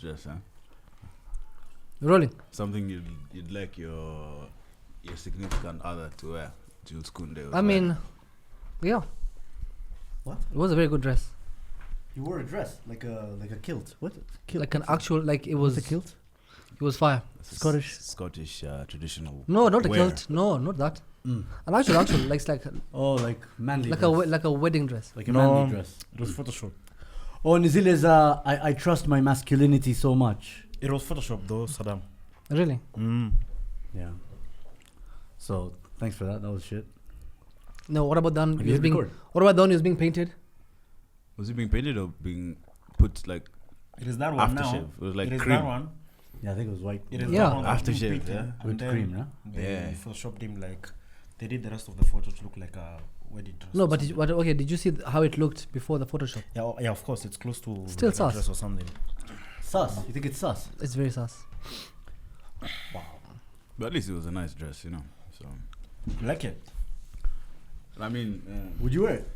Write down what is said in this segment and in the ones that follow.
dress, huh? Rolling. Something you'd like your significant other to wear. Jules Kounde. I mean, yeah. What? It was a very good dress. You wore a dress like a kilt. What? Kilt? Like an actual, like it was. What's a kilt? It was fire. Scottish traditional. No, not a wear. kilt. No, not that. Mm. An actual, like like manly. like dress. like a wedding dress. Like a manly dress. It was Photoshop. Oh, Nizil is I trust my masculinity so much. It was Photoshop though, Saddam. Really? Yeah. So thanks for that. That was shit. No. What about Dan? Have He you was hit being. record? What about Dan? He was being painted. Was it being painted or being put like It is that one now. aftershave? It was like It is cream. that one. Yeah, I think it was white. It is Yeah. that one that's Aftershave, being painted, yeah. and With then cream, yeah? They Yeah. photoshopped him like they did the rest of the photo to look like a wedding dress. No, or but something. okay. Did you see how it looked before the Photoshop? yeah, of course, it's close to Still like a sus. dress or something. Sus. You think it's sus? It's very sus. But at least it was a nice dress, you know. So You like it? I mean, Would you wear it?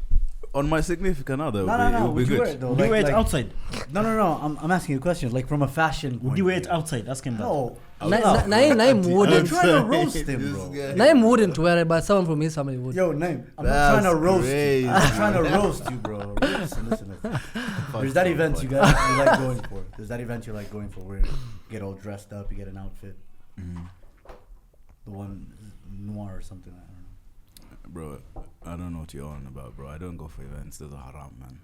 on my significant other, No, it no, would no. be Would you good. wear it though? Would you wear it outside? No. I'm asking you a question. Like from a fashion. Would point you of wear it view. outside? Ask him that. No. Naim I'm wouldn't. trying to roast him, bro. Naim wouldn't wear it, but someone from his family would. Yo, Naim, I'm That's not trying to roast crazy. you. I'm trying to roast you, bro. Listen. There's that event you like going for. There's that event you like going for where you get all dressed up, you get an outfit. The one noir or something. I don't know. Bro, I don't know what you're on about, bro. I don't go for events. Those are haram, man.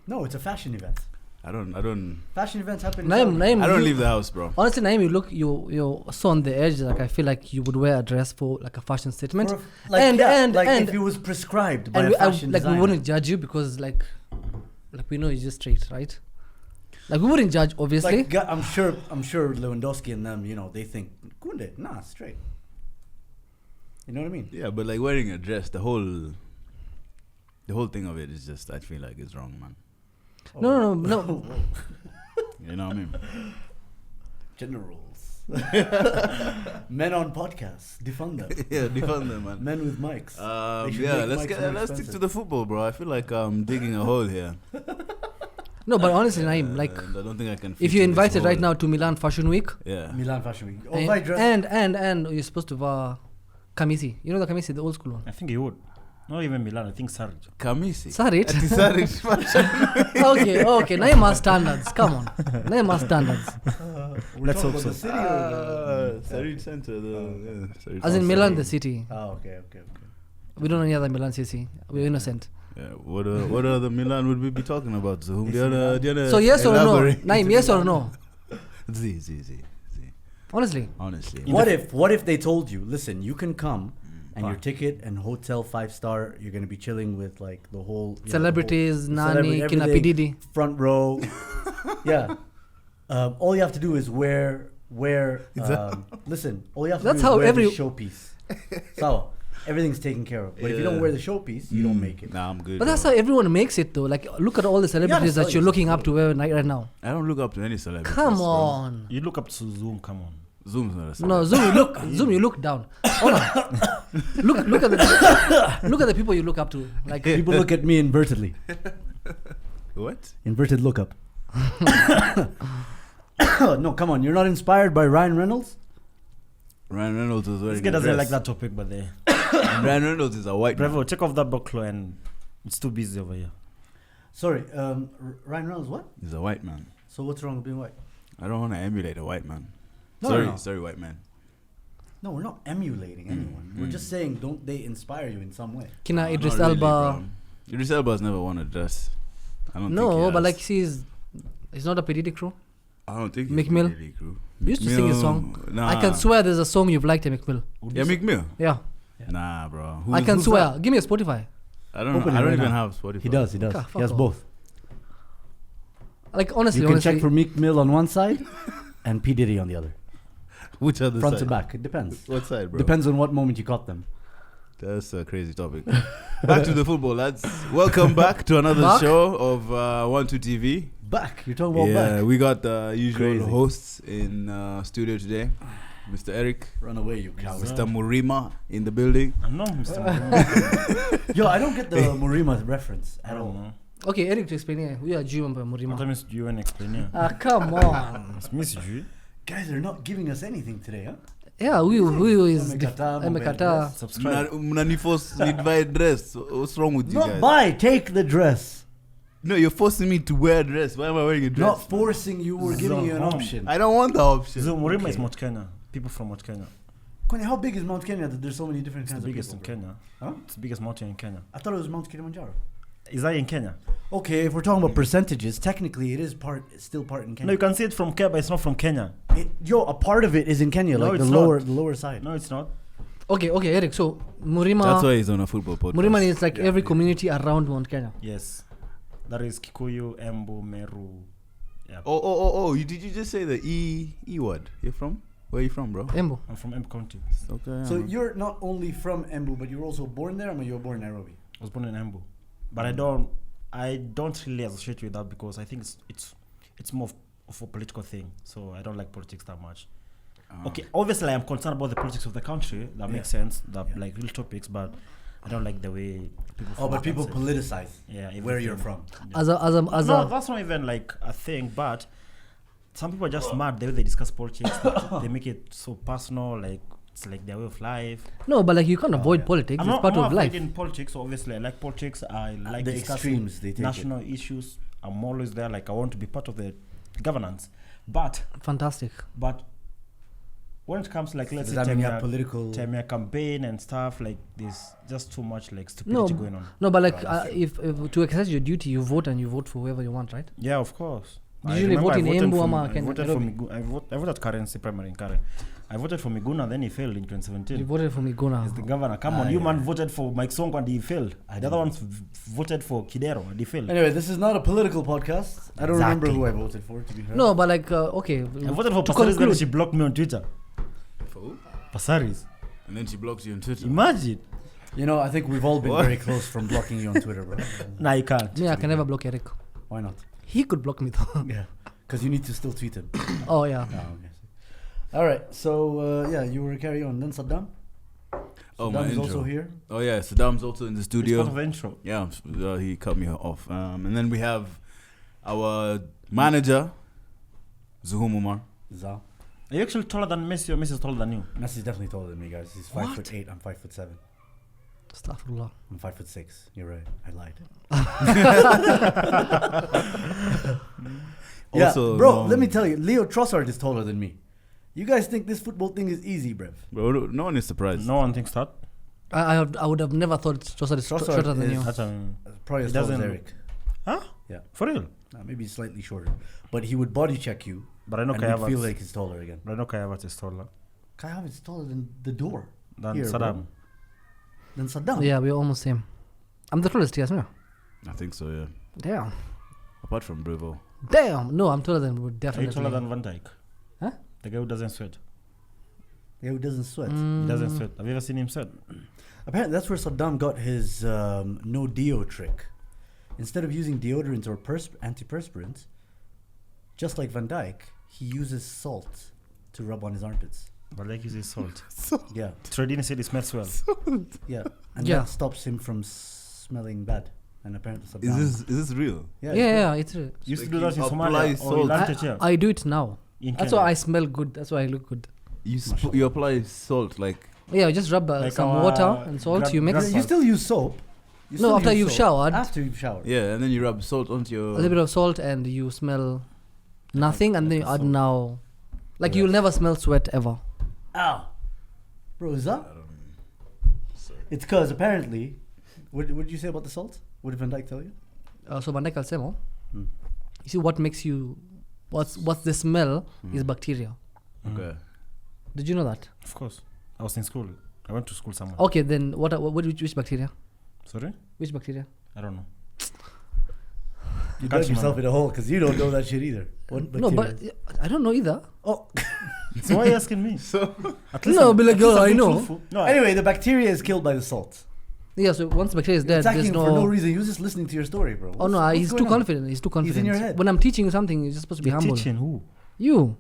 No, it's a fashion event. I don't Fashion events happen. in Naim, Saudi. Naim. I don't you- leave the house, bro. Honestly, Naim, you're so on the edge. Like I feel like you would wear a dress for like a fashion statement. For a- Like, and if it was prescribed by and a we, fashion like we designer. wouldn't judge you because like we know you're just straight, right? Like we wouldn't judge, obviously. Like, I'm sure Lewandowski and them, you know, they think Kounde, nah, straight. You know what I mean? Yeah, but like wearing a dress, the whole thing of it is just, I feel like it's wrong, man. No. You know what I mean? Generals. Men on podcasts. Defund them. Yeah, defund them, man. Men with mics. They should Yeah, make mics more let's stick expensive. to the football, bro. I feel like I'm digging a hole here. No, but honestly, Naim, like And I don't think I can. if fit you're in this invited right hole. now to Milan Fashion Week, Yeah. Milan Fashion Week. Oh, and, my dress. and you're supposed to wear kamisi. You know the kamisi, the old school one. I think he would. Not even Milan. I think Sarge. Kamisi. Sarit. Sarit fashion. Okay. Naim has standards. Come on. Naim has standards. Let's hope about so. the city or Sarit Center. Sarit As in Center. Milan, the city. Oh, okay. We don't know any other Milan city. We're innocent. Yeah. What other Milan would we be talking about? So whom the other So yes or no? elaborate? Naim, yes or no? Z. Honestly. Honestly. What if they told you, listen, you can come and your ticket and hotel 5-star, you're going to be chilling with like the whole Celebrities, the whole- Nani, celebrity, Kina P. everything, Diddy. front row. Yeah. All you have to do is wear listen, all you have to That's do is how wear every- the showpiece. So everything's taken care of. But if you don't Yeah. wear the showpiece, you don't make it. Nah, I'm good. But that's bro. how everyone makes it though. Like look at all the celebrities sell that you're yourself, looking up to right now. I don't look up to any celebrities. Come bro. on. You look up to Zoom. Come on. Zoom's not a celebrity. No, Zoom you look down. Oh no. look at the people you look up to. Like People look at me invertedly. What? Inverted lookup. No, come on. You're not inspired by Ryan Reynolds? Ryan Reynolds was wearing This guy a doesn't dress. like that topic, but Ryan Reynolds is a white man. Bravo, take off that buckler and it's too busy over here. Sorry, Ryan Reynolds, what? He's a white man. So what's wrong with being white? I don't want to emulate a white man. No. Sorry, white man. No, we're not emulating anyone. We're just saying, don't they inspire you in some way? Kina Not Idris really, Elba. bro. Idris Elba's never worn a dress. I don't think he No, has. but like he's not a P. Diddy crew. I don't think Meek he's Mill. really crew. You used to sing his song. Nah. I can swear there's a song you've liked, Meek Mill. Yeah, Meek Mill. Yeah. Nah, bro. I can who's swear. that? Give me a Spotify. I don't Open know. it I don't right even now. have Spotify. He does. fuck He has off. both. Like honestly, You can check for Meek Mill on one side and P. Diddy on the other. Which other Front side? to back. It depends. What side, bro? Depends on what moment you caught them. That's a crazy topic. Back to the football, lads. Welcome back to another Back? show of 1-2 TV. Back. You're talking about Yeah, back. we got the usual Crazy. hosts in studio today. Mr. Eric, Run away, you coward. Mr. Murima in the building. I'm not Mr. Moore. Yo, I don't get the Murima reference at I don't all. know. Okay, Eric to explain here. We are Jew and Murima. Hata mimi sijui wewe explain here. Come on. Mimi sijui. Guys, they're not giving us anything today, huh? Yeah, we is Amekata. Subscribe. Mnaniforce need buy a dress. What's wrong with you Not guys? buy, take the dress. No, you're forcing me to wear a dress. Why am I wearing a dress? Not forcing you, we're giving you an option. I don't want the option. So Murima Okay. is Mount Kenya. People from Mount Kenya. Kwani, how big is Mount Kenya that there's so many different It's the kinds of biggest in people? Kenya. Huh? It's the biggest mountain in Kenya. I thought it was Mount Kilimanjaro. Is that in Kenya? Okay, if we're talking about percentages, technically it is still part in Kenya. No, you can see it from Kenya, but it's not from Kenya. A part of it is in Kenya, No, like the it's lower side. No, it's not. Okay, Eric. So Murima. That's why he's on a football podcast. Murima is like every community around Mount Kenya. Yes. That is Kikuyu, Embu, Meru. Yeah. Oh, did you just say the E word? You're from? Where are you from, bro? Embu. I'm from Embu County. Okay. So you're not only from Embu, but you were also born there, or you were born in Nairobi? I was born in Embu. But I don't really associate with that because I think it's more of a political thing. So I don't like politics that much. Okay, obviously I'm concerned about the politics of the country. That makes sense. Like real topics, but I don't like the way people. But people politicize. Yeah, where you're from. Yeah. No, that's not even like a thing. But some people are just mad the way they discuss politics. They make it so personal, like it's like their way of life. No, but like you can't avoid politics. It's part of life. In politics, obviously, I like politics. I like the discussing extremes they take national issues. I'm always there. Like I want to be part of the governance. But Fantastic. But when it comes like let's Does say that mean you have political 10-year campaign and stuff, like there's just too much like stupidity going on. No, but like if to exercise your duty, you vote and you vote for whoever you want, right? Yeah, of course. You usually vote in Embu ama I voted for I voted currency primary in Karen. I voted for Miguna, then he failed in 2017. You voted for Miguna. He's the governor. Come on, you man voted for Mike Sonko and he failed. The other ones voted for Kidero and he failed. Anyway, this is not a political podcast. I don't remember who I voted for, to be fair. No, but like okay. I voted for Pasaris, then she blocked me on Twitter. For who? Pasaris. And then she blocks you on Twitter. Imagine. You know, I think we've all been very close from blocking you on Twitter, bro. Nah, you can't. Me, I can never block Eric. Why not? He could block me though. Yeah. Because you need to still tweet him. Oh yeah. Oh, okay. All right. So, you were carry on. Then Saddam. Oh, my Saddam's intro. also here. Oh yeah, Saddam's also in the It's studio. part of the intro. Yeah, he cut me off. And then we have our manager, Zuhumumar. Za. Are you actually taller than Messi or Messi is taller than you? Messi's definitely taller than me, guys. He's 5'8". I'm 5'7". Astaghfirullah. I'm 5'6". You're right. I lied. Also, yeah, bro. no- Let me tell you, Leo Trossard is taller than me. You guys think this football thing is easy, bruv? Bro, no one is surprised. No one thinks that. I would have never thought Trossard is Trossard shorter than is- you. That's Probably as He tall as doesn't- Eric. Huh? Yeah. For real? Maybe slightly shorter. But he would body check you. But I know and Kai you'd feel Havertz. like he's taller again. But I know Kai Havertz is taller Kai Havertz is taller than the door. than Here, Saddam. bro. Than Saddam. Yeah, we're almost same. I'm the tallest, yes, no? I think so, yeah. Damn. Apart from Brevo. Damn. No, I'm taller than Wood, Are you definitely. taller than Van Dijk? Huh? The guy who doesn't sweat. Yeah, who doesn't sweat. Mm. He doesn't sweat. Have you ever seen him sweat? Apparently, that's where Saddam got his no deo trick. Instead of using deodorant or antiperspirant, just like Van Dijk, he uses salt to rub on his armpits. But like uses salt. Yeah, Tredini said he smells well. yeah, and Yeah. that stops him from smelling bad. And apparently, Saddam. Is this real? Yeah, it's You used to Like do that in you apply Somalia or salt. you learned it here. I do it now. In That's Kenya. why I smell good. That's why I look good. You apply salt like Yeah, just rub Like some our water and salt. You mix. You still use soap. You No, still after use you've soap. showered. After you've showered. yeah, and then you rub salt onto A your. little bit of salt and you smell nothing, and then you add salt. now. Like Yeah. you'll never smell sweat ever. Ow. Bro, is that? It's because apparently, what did you say about the salt? What did Van Dijk tell you? So Van Dijk will say more. Hmm. You see what makes you, what's the smell is bacteria. Okay. Did you know that? Of course. I was in school. I went to school somewhere. Okay, then which bacteria? Sorry? Which bacteria? I don't know. You Can't dug yourself in a hole because you don't know that shit either. What No, bacteria? but I don't know either. Oh. So why are you asking me? At least No, I'm- be like, at least oh, I'm I being know. truthful. No, Anyway, the bacteria is killed by the salt. Yeah, so once bacteria is dead, Attacking there's him for no no. reason. He was just listening to your story, bro. Oh no, What's he's going too on? confident. He's too confident. your head. When I'm teaching you something, you're just supposed to be You're humble. teaching who? You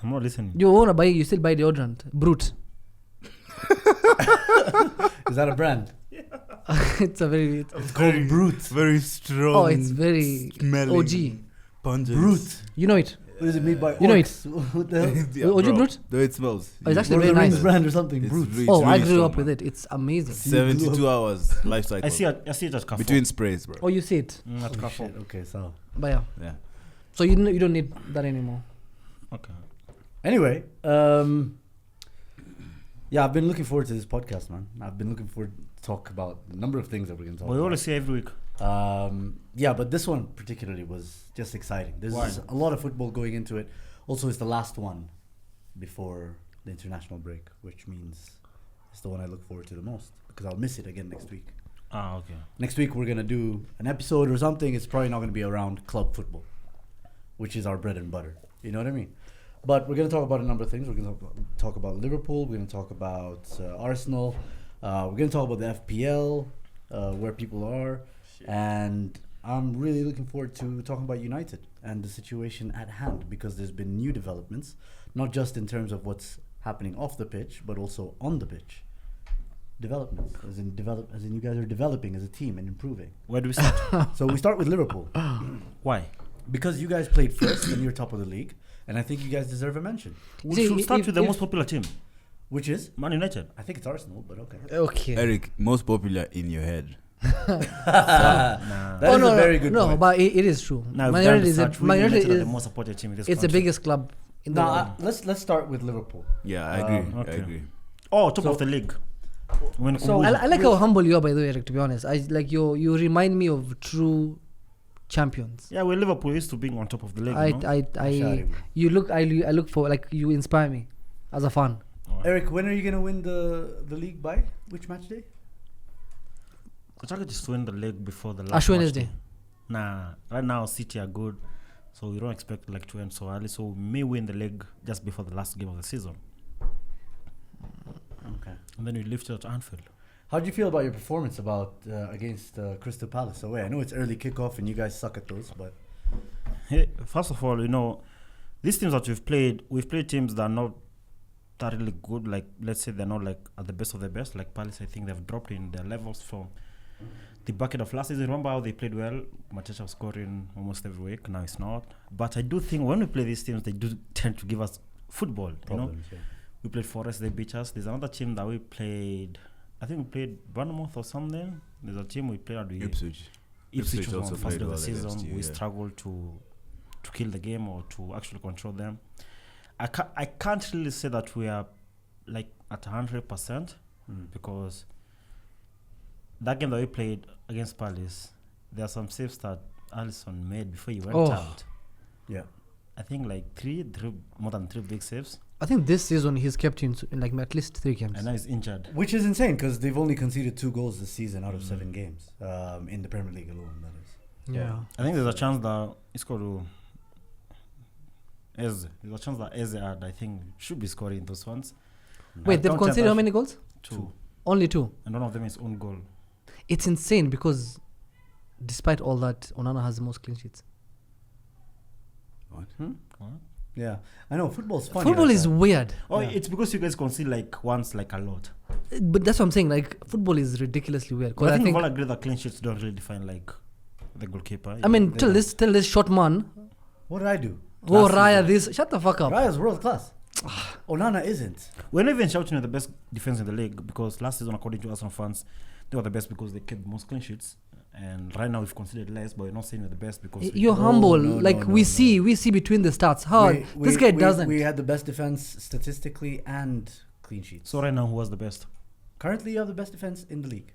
I'm not listening. you still buy deodorant, brute. Is that a brand? It's a very. It's called Brute. Very strong. Oh, it's very smelling, OG. pungent. Brute. You know it. What is it made by? You know orcs? What the hell? Yeah, OG bro. Brute? The way it smells. Oh, it's actually Lord of very the Rings nice. brand or something. It's Brute. really- Oh, I really grew strong, up with man. it. It's amazing. 72 hours life cycle. I see it at Carrefour. Between sprays, bro. Oh, you see it. At Oh, Carrefour. shit. Okay, so But yeah. Yeah. So you don't need that anymore. Okay. anyway, yeah, I've been looking forward to this podcast, man. I've been looking forward to talk about a number of things that we're gonna talk We about. always say every week. Yeah, but this one particularly was just exciting. There's Why? a lot of football going into it. Also, it's the last one before the international break, which means it's the one I look forward to the most because I'll miss it again next week. Ah, okay. Next week we're gonna do an episode or something. It's probably not gonna be around club football, which is our bread and butter. You know what I mean? But we're gonna talk about a number of things. We're gonna talk about Liverpool. We're gonna talk about Arsenal. We're gonna talk about the FPL, where people are, and I'm really looking forward to talking about United and the situation at hand because there's been new developments, not just in terms of what's happening off the pitch, but also on the pitch. Developments, as in you guys are developing as a team and improving. Where do we start? So we start with Liverpool Why? because you guys played first and you're top of the league, and I think you guys deserve a mention. We See, should start if- with the if- most popular team, Which is, Man United. I think it's Arsenal, but okay. Okay. Eric, most popular in your head. Nah. That is a very good No, point. but it is true. Now Man we've done United is research. Man United United are the is most supported team in this it's the country. biggest club in the No, world. let's start with Liverpool. Yeah, I agree. okay. I agree. Oh, top So- of the league. When So- I like how humble you are, by the way, Eric. To be honest, I like you remind me of true champions. yeah, well, Liverpool used to being on top of the league. you know? I you look I look for like you inspire me as a fan. Alright. Eric, when are you gonna win the league by? Which match day? The target is to win the league before the last Ash match Wednesday. day. Nah, right now City are good, so we don't expect like to end so early. So we may win the league just before the last game of the season, Okay. and then we lift it at Anfield. How do you feel about your performance against Crystal Palace away? I know it's early kickoff and you guys suck at those, but Hey, first of all, you know, these teams that we've played teams that are not that really good. Like, let's say they're not like at the best of the best. Like Palace, I think they've dropped in their levels from the bucket of last season. Remember how they played well? Mateta was scoring almost every week. Now it's not. But I do think when we play these teams, they do tend to give us football. You know, problems. Yeah. we played Forest, they beat us. There's another team that we played. I think we played Bournemouth or something. There's a team we played at the Ipswich. Ipswich Ipswich was also on first played day of the well season. against you, We yeah. struggled to kill the game or to actually control them. I can't really say that we are like at 100% because that game that we played against Palace, there are some saves that Alisson made before he went Oh. out. Yeah. I think like three more than three big saves, I think this season he's kept in like at least 3 games. and now he's injured. Which is insane because they've only conceded 2 goals this season out of 7 games in the Premier League alone. That is. Yeah. I think there's a chance that it's called Eze. There's a chance that Eze I think should be scoring those ones. Wait, they've conceded how many goals? Two. Only 2. And one of them is own goal. It's insane because despite all that, Onana has the most clean sheets. What? What? Yeah, I know football's funny. Football like is that. weird. Oh, Yeah. it's because you guys concede like once, like a lot. But that's what I'm saying. Like football is ridiculously weird. 'Cause But I I think think, we all agree that clean sheets don't really define like the goalkeeper. I mean, They tell this short man. What did I do? Oh, Last Raya, season? this. Shut the fuck up. Raya's world class. Onana isn't. we're not even shouting at the best defense in the league because last season, according to Arsenal fans, they were the best because they kept the most clean sheets. And right now we've considered less, but we're not saying we're the best because You're No, humble. no, like no, we no, see between the stats. How this guy doesn't. We had the best defense statistically and clean sheets. So right now, who was the best? Currently, you have the best defense in the league.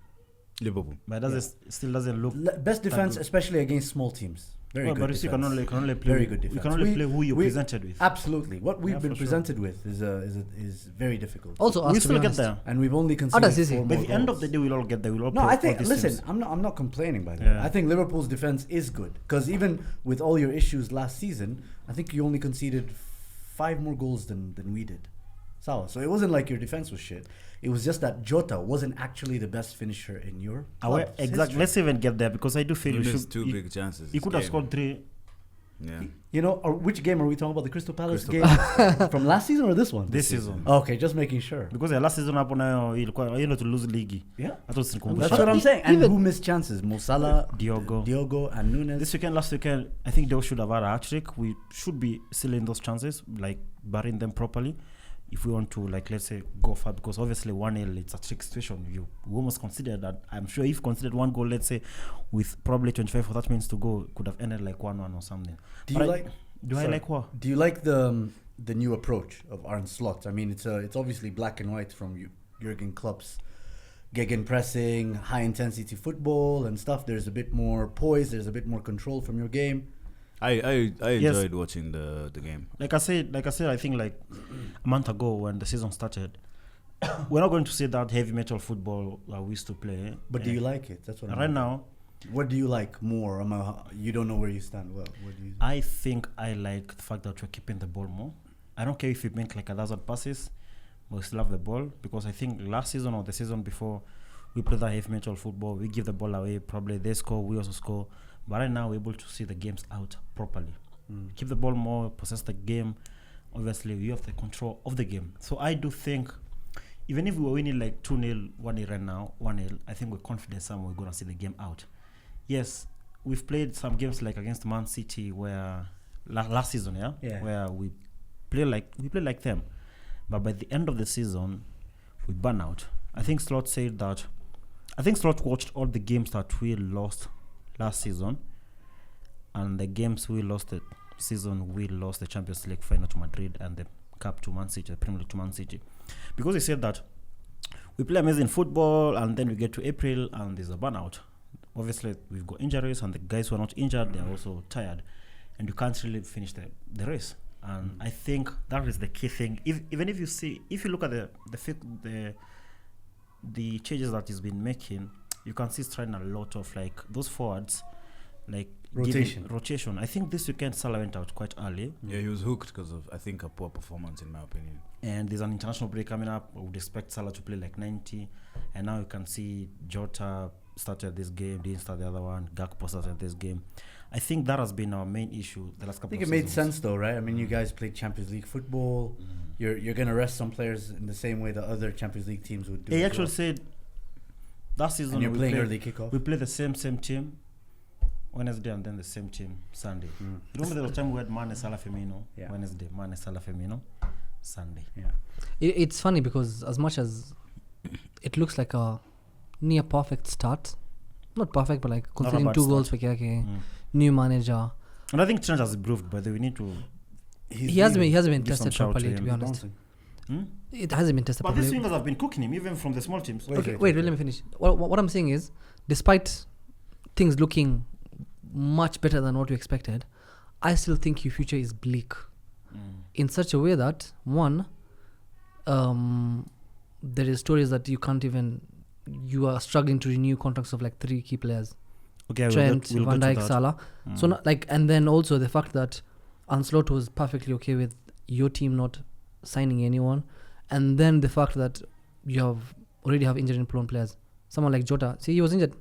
Liverpool. But it still doesn't look. Best defense, good. especially against small teams. Very Well, good but you see, defense. you can only play. Very good You defense. can only We- play who you're we- presented with. Absolutely. What we've Yeah, been for sure. presented with is very difficult. Also, us We'll to still be get honest. there. And we've only conceded does he say? 4 By more the end of goals. the day, we'll all get there. We'll all No, play I all think. these Listen, teams. I'm not complaining by the way. Yeah. I think Liverpool's defense is good because even with all your issues last season, I think you only conceded 5 more goals than we did. So it wasn't like your defense was shit. It was just that Jota wasn't actually the best finisher in your club's Exactly. history. Let's even get there because I do feel You you missed should. 2 big chances. You this could have game. scored 3. Yeah. You know, which game are we talking about? The Crystal Palace Crystal game from last season or this one? This season. Okay, just making sure. Because last season hapo nayo ilikuwa to lose league. Yeah. That's That's what I'm saying. And who missed chances? Mo Salah, Diogo, and Nunes. Last weekend, I think Diogo should have had a hat-trick. We should be sealing those chances, like burying them properly. If we want to, like, let's say, go far, because obviously 1-0, it's a trick situation. You almost consider that. I'm sure if considered one goal, let's say, with probably 25 or 30 minutes to go, could have ended like 1-1 or something. Do I like what? Do you like the new approach of Arne Slot? I mean, it's obviously black and white from Jurgen Klopp's gegenpressing, high intensity football and stuff. There's a bit more poise. There's a bit more control from your game. I enjoyed watching the game. Like I said, I think like a month ago when the season started, we're not going to see that heavy metal football that we used to play. But do you like it? That's what right now. What do you like more? You don't know where you stand. Well, what do you? I think I like the fact that we're keeping the ball more. I don't care if we make like 1,000 passes, but we still have the ball, because I think last season or the season before we played that heavy metal football. We give the ball away. Probably they score, we also score. But right now, we're able to see the games out properly. Keep the ball more, possess the game. Obviously, you have the control of the game. So I do think, even if we were winning like 2-0, 1-0 right now, 1-0, I think we're confident we're going to see the game out. Yes, we've played some games like against Man City where last season, where we play like them. But by the end of the season, we burn out. I think Slot watched all the games that we lost last season, and the games we lost the season, we lost the Champions League final to Madrid and the Cup to Man City, the Premier League to Man City, because he said that we play amazing football and then we get to April and there's a burnout. Obviously, we've got injuries, and the guys who are not injured, they're also tired, and you can't really finish the race. And I think that is the key thing. If you look at the changes that he's been making, you can see he's trying a lot of like those forwards, like rotation. I think this weekend Salah went out quite early. Yeah, he was hooked because of, I think, a poor performance in my opinion. And there's an international break coming up. I would expect Salah to play like 90, and now you can see Jota started this game, didn't start the other one. Gakpo started this game. I think that has been our main issue the last couple of seasons. I think it made sense though, right? I mean, you guys played Champions League football. You're going to rest some players in the same way that other Champions League teams would do. He actually said that season and you're playing early kickoff. We play the same team Wednesday and then the same team Sunday. You remember there was time we had Mane, Salah, Firmino Wednesday, Mane, Salah, Firmino Sunday. Yeah. It's funny because as much as it looks like a near perfect start, not perfect, but like conceding 2 goals for new manager. And I think Trent has improved, but we need to. He hasn't been tested properly, to be honest. It hasn't been tested properly. But these wingers have been cooking him, even from the small teams. Wait, let me finish. What I'm saying is, despite things looking much better than what we expected, I still think your future is bleak. In such a way that, one, there is stories that you are struggling to renew contracts of like 3 key players. Okay, Trent, Van Dijk, Salah. So and then also the fact that Ancelotti was perfectly okay with your team not signing anyone, and then the fact that you already have injury prone players. Someone like Jota, see, he was injured.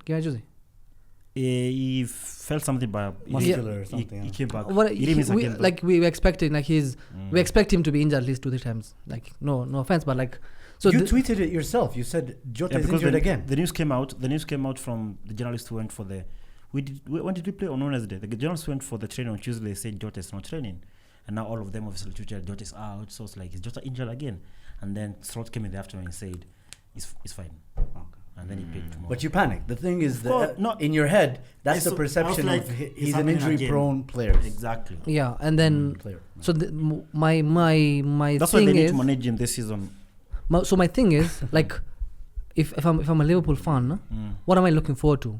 He felt something by muscular or something. He came back. We were expecting we expect him to be injured at least 2-3 times. Like no offense, but like. So you tweeted it yourself. You said Jota is injured again. The news came out from the journalists who went for the. When did we play on Wednesday? The journalists went for the training on Tuesday. They said Jota is not training, and now all of them obviously tweeted Jota is out. So it's like, is Jota injured again? And then Slot came in the afternoon and said, "It's fine." Okay. And then he played tomorrow. But you panicked. The thing is that in your head, that's the perception of he's an injury-prone player. Exactly. Yeah, and then so my that's thing why they need is to manage him this season. So my thing is like, if I'm a Liverpool fan, what am I looking forward to?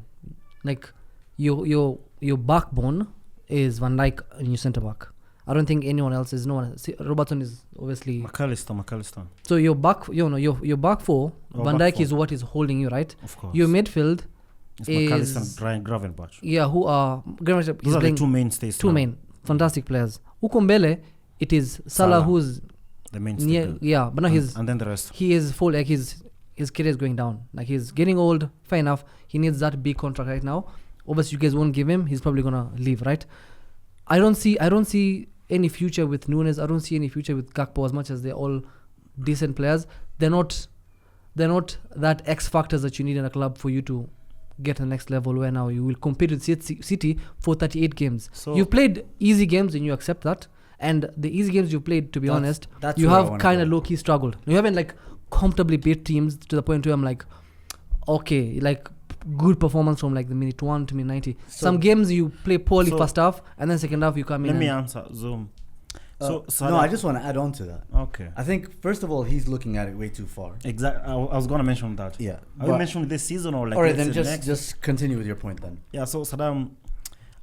Like, your backbone is Van Dijk and your centre back. I don't think anyone else is. No one. Robertson is obviously McAllister. So your back, your back four. Van Dijk is what is holding you, right? Of course. Your midfield is McAllister and Gravenberch. Yeah, who are those are the 2 mainstays. 2 main fantastic players. Ukombele, it is Salah who's the mainstay. Yeah, but now and then the rest. He is full. Like his career is going down. Like he's getting old. Fair enough. He needs that big contract right now. Obviously, you guys won't give him. He's probably gonna leave, right? I don't see any future with Nunes. I don't see any future with Gakpo as much as they're all decent players. They're not that X factors that you need in a club for you to get to the next level where now you will compete with City for 38 games. So You've played easy games and you accept that. And the easy games you played, to be honest, that's you where I have wanna kind of go. low-key struggled. You haven't like comfortably beat teams to the point where I'm like, okay, like good performance from like the minute 1 to minute 90. Some games you play poorly So- first half and then second half you come in. Let me and answer. Zoom. No, Salah- I just want to add on to that. Okay. I think first of all, he's looking at it way too far. Exactly. I was gonna mention that. Yeah. Are you mentioning this season or like? all right, let's then say next? just continue with your point then. Yeah. So Saddam,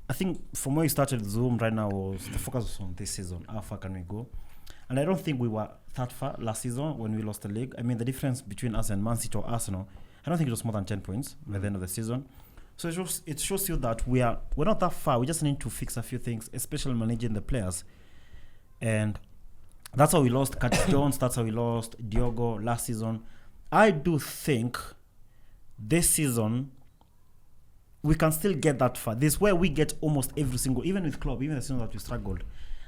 I think from where you started Zoom right now was the focus was on this season. How far can we go? And I don't think we were that far last season when we lost the league. I mean, the difference between us and Man City or Arsenal, I don't think it was more than 10 points by the end of the season. So it shows you that we're not that far. We just need to fix a few things, especially managing the players. And that's how we lost Curtis Jones. That's how we lost Diogo last season. I do think this season we can still get that far. This is where we get almost every single, even with club, even the season that we struggled.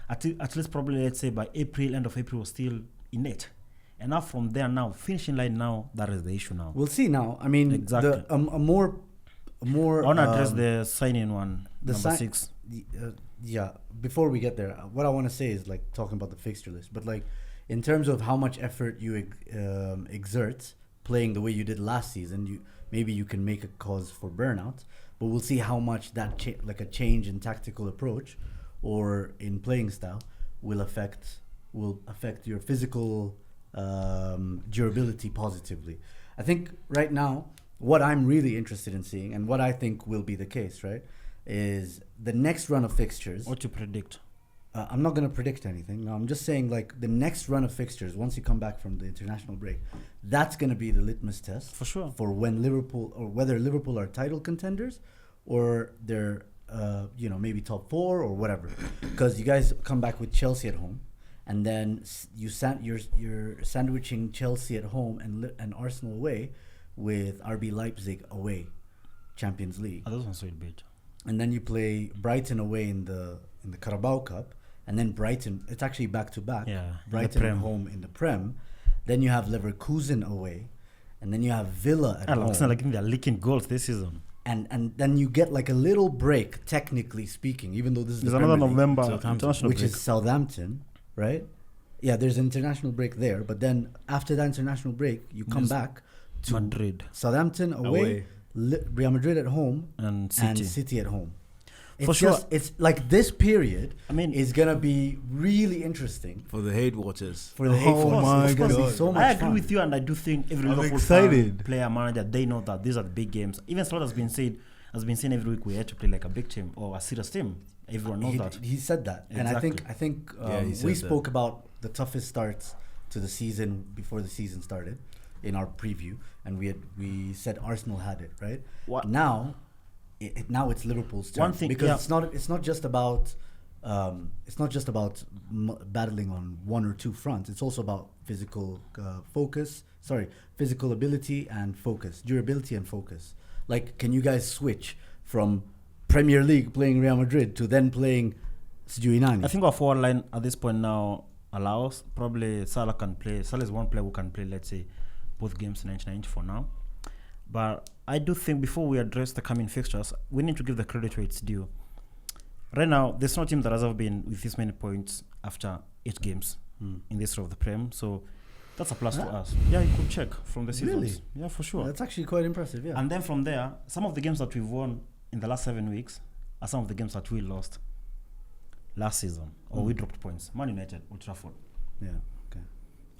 At least probably, let's say by April, end of April, was still in it. And now from there now, finishing line now, that is the issue now. We'll see now. I mean, Exactly. a more. I want to address the signing one, the number si- 6. Yeah, before we get there, what I want to say is like talking about the fixture list, but like in terms of how much effort you exert playing the way you did last season, maybe you can make a cause for burnout, but we'll see how much that like a change in tactical approach or in playing style will affect your physical durability positively. I think right now what I'm really interested in seeing and what I think will be the case, right, is the next run of fixtures. What you predict? I'm not going to predict anything. No, I'm just saying like the next run of fixtures, once you come back from the international break, that's going to be the litmus test For sure. for when Liverpool, or whether Liverpool are title contenders or they're maybe top 4 or whatever. Because you guys come back with Chelsea at home, and then you're sandwiching Chelsea at home and Arsenal away with RB Leipzig away, Champions League. Those ones will beat. And then you play Brighton away in the Carabao Cup, and then Brighton, it's actually back to back. Yeah, Brighton at home in the Prem. Then you have Leverkusen away, and then you have Villa at home. It's not like they're leaking goals this season. And then you get like a little break, technically speaking, even though this is There's the another Premier League, November Southampton, international which break. is Southampton, right? Yeah, there's an international break there, but then after that international break, you come There's back to Madrid Southampton away. Real Madrid at home, and City. and City at home. For It's sure. just, it's like this period I mean, is gonna be really interesting For the hate watchers. for the hateful. Oh my It's gonna be God. so much I agree fun. with you, and I do think every I'm Liverpool excited. fan, player, manager, they know that these are the big games. Even Slot has been saying every week we had to play like a big team or a serious team. Everyone knows that. He said that, and I think Yeah, he said we that. spoke about the toughest starts to the season before the season started in our preview, and we said Arsenal had it right. What? Now, now it's Liverpool's turn. One thing, because yeah. it's not just about battling on one or two fronts. It's also about physical physical ability and focus, durability and focus. Like, can you guys switch from Premier League playing Real Madrid to then playing Sjuinani? I think our forward line at this point now allows. Probably Salah can play. Salah is one player who can play, let's say, both games 90-90 for now. But I do think before we address the coming fixtures, we need to give the credit where it's due. Right now, there's no team that has ever been with this many points after 8 games in this row of the Prem. So that's a plus to us. Yeah, you could check from the seasons. Really? Yeah, for sure. That's actually quite impressive, yeah. And then from there, some of the games that we've won in the last 7 weeks are some of the games that we lost last season, or we dropped points. Man United, Old Trafford. Yeah, okay.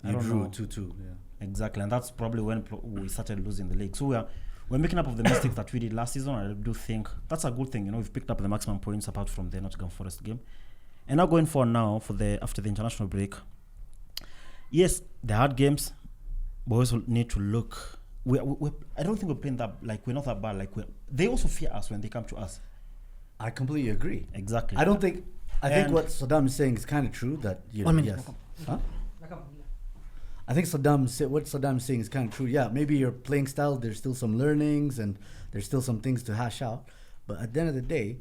I You don't drew know. 2-2, yeah. Exactly, and that's probably when we started losing the league. So we're making up of the mistakes that we did last season. I do think that's a good thing. You know, we've picked up the maximum points apart from the Nottingham Forest game, and now going forward now after the international break. Yes, the hard games, but we also need to look. I don't think we're playing that we're not that bad. They also fear us when they come to us. I completely agree. Exactly. I think what Saddam is saying is kind of true. That 1 minute. yes. Huh? I think what Saddam is saying is kind of true. Yeah, maybe your playing style, there's still some learnings and there's still some things to hash out. But at the end of the day,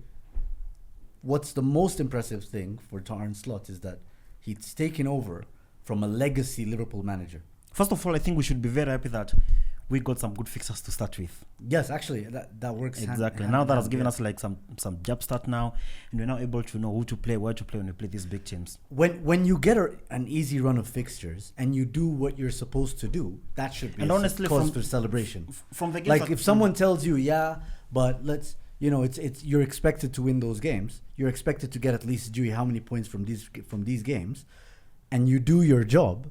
what's the most impressive thing for Arne Slot is that he's taken over from a legacy Liverpool manager. First of all, I think we should be very happy that we got some good fixtures to start with. Yes, actually, that works. Exactly. Now that has given us like some jump start now, and we're now able to know who to play, where to play when we play these big teams. When you get an easy run of fixtures and you do what you're supposed to do, that should be honestly, cause for celebration. From the games, like if someone tells you, but let's, it's you're expected to win those games. You're expected to get at least how many points from these games, and you do your job.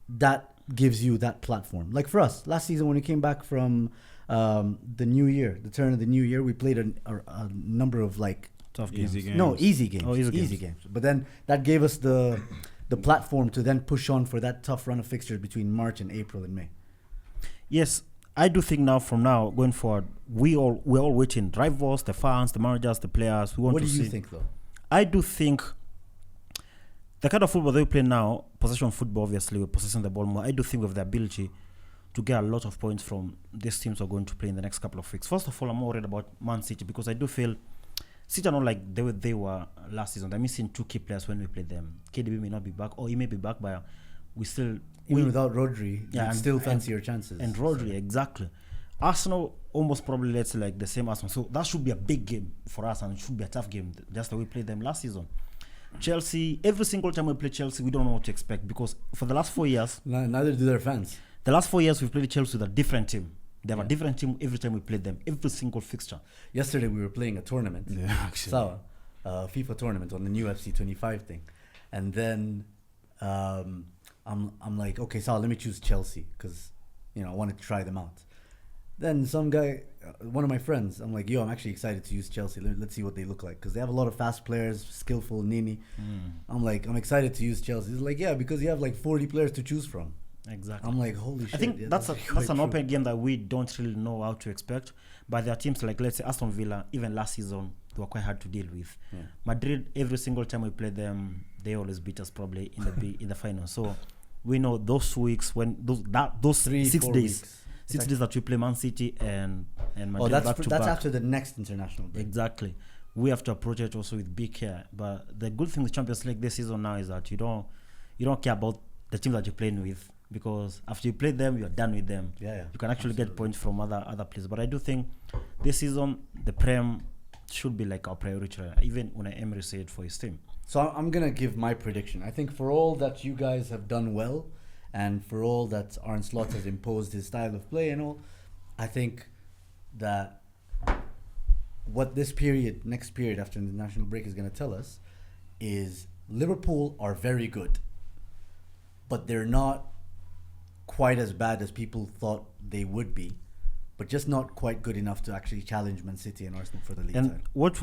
That gives you that platform. Like for us, last season when we came back from the new year, the turn of the new year, we played a number of like tough games. Easy games. No, easy games. Oh, easy games. But then that gave us the platform to then push on for that tough run of fixtures between March and April and May. Yes, I do think now from now going forward, we're all waiting. Rivals, the fans, the managers, the players. We want to see. What do you think though? I do think the kind of football they play now, possession football, obviously, we're possessing the ball more. I do think we have the ability to get a lot of points from these teams we're going to play in the next couple of weeks. First of all, I'm more worried about Man City because I do feel City are not like they were last season. They're missing 2 key players when we play them. KDB may not be back, or he may be back, but we still... Even without Rodri, you still fancy your chances. And Rodri, exactly. Arsenal almost probably, let's say, like the same Arsenal. So that should be a big game for us, and it should be a tough game, just the way we played them last season. Chelsea, every single time we play Chelsea, we don't know what to expect because for the last 4 years... Neither do their fans. The last 4 years, we've played Chelsea with a different team. They have a different team every time we play them, every single fixture. Yesterday, we were playing a tournament. Yeah, actually. So, FIFA tournament on the new FC 25 thing. And then I'm like, okay, Sal, let me choose Chelsea because, I wanted to try them out. Then some guy, one of my friends, I'm like, I'm actually excited to use Chelsea. Let's see what they look like. Because they have a lot of fast players, skillful, Nini. I'm like, I'm excited to use Chelsea. He's like, yeah, because you have like 40 players to choose from. Exactly. I'm like, holy shit. I think that's an open game that we don't really know how to expect. But there are teams like, let's say, Aston Villa, even last season, they were quite hard to deal with. Yeah. Madrid, every single time we play them, they always beat us probably in the final. So we know those weeks, when those 6 days. 6 days that we play Man City and Madrid back to back. That's after the next international break. Exactly. We have to approach it also with big care. But the good thing with Champions League this season now is that you don't care about the team that you're playing with because after you play them, you're done with them. Yeah. You can actually get points from other players. But I do think this season the Prem should be like our priority, even when Emery said for his team. So I'm gonna give my prediction. I think for all that you guys have done well. And for all that Arne Slot has imposed his style of play and all, I think that what this next period after the national break is going to tell us is Liverpool are very good, but they're not quite as bad as people thought they would be, but just not quite good enough to actually challenge Man City and Arsenal for the league title. What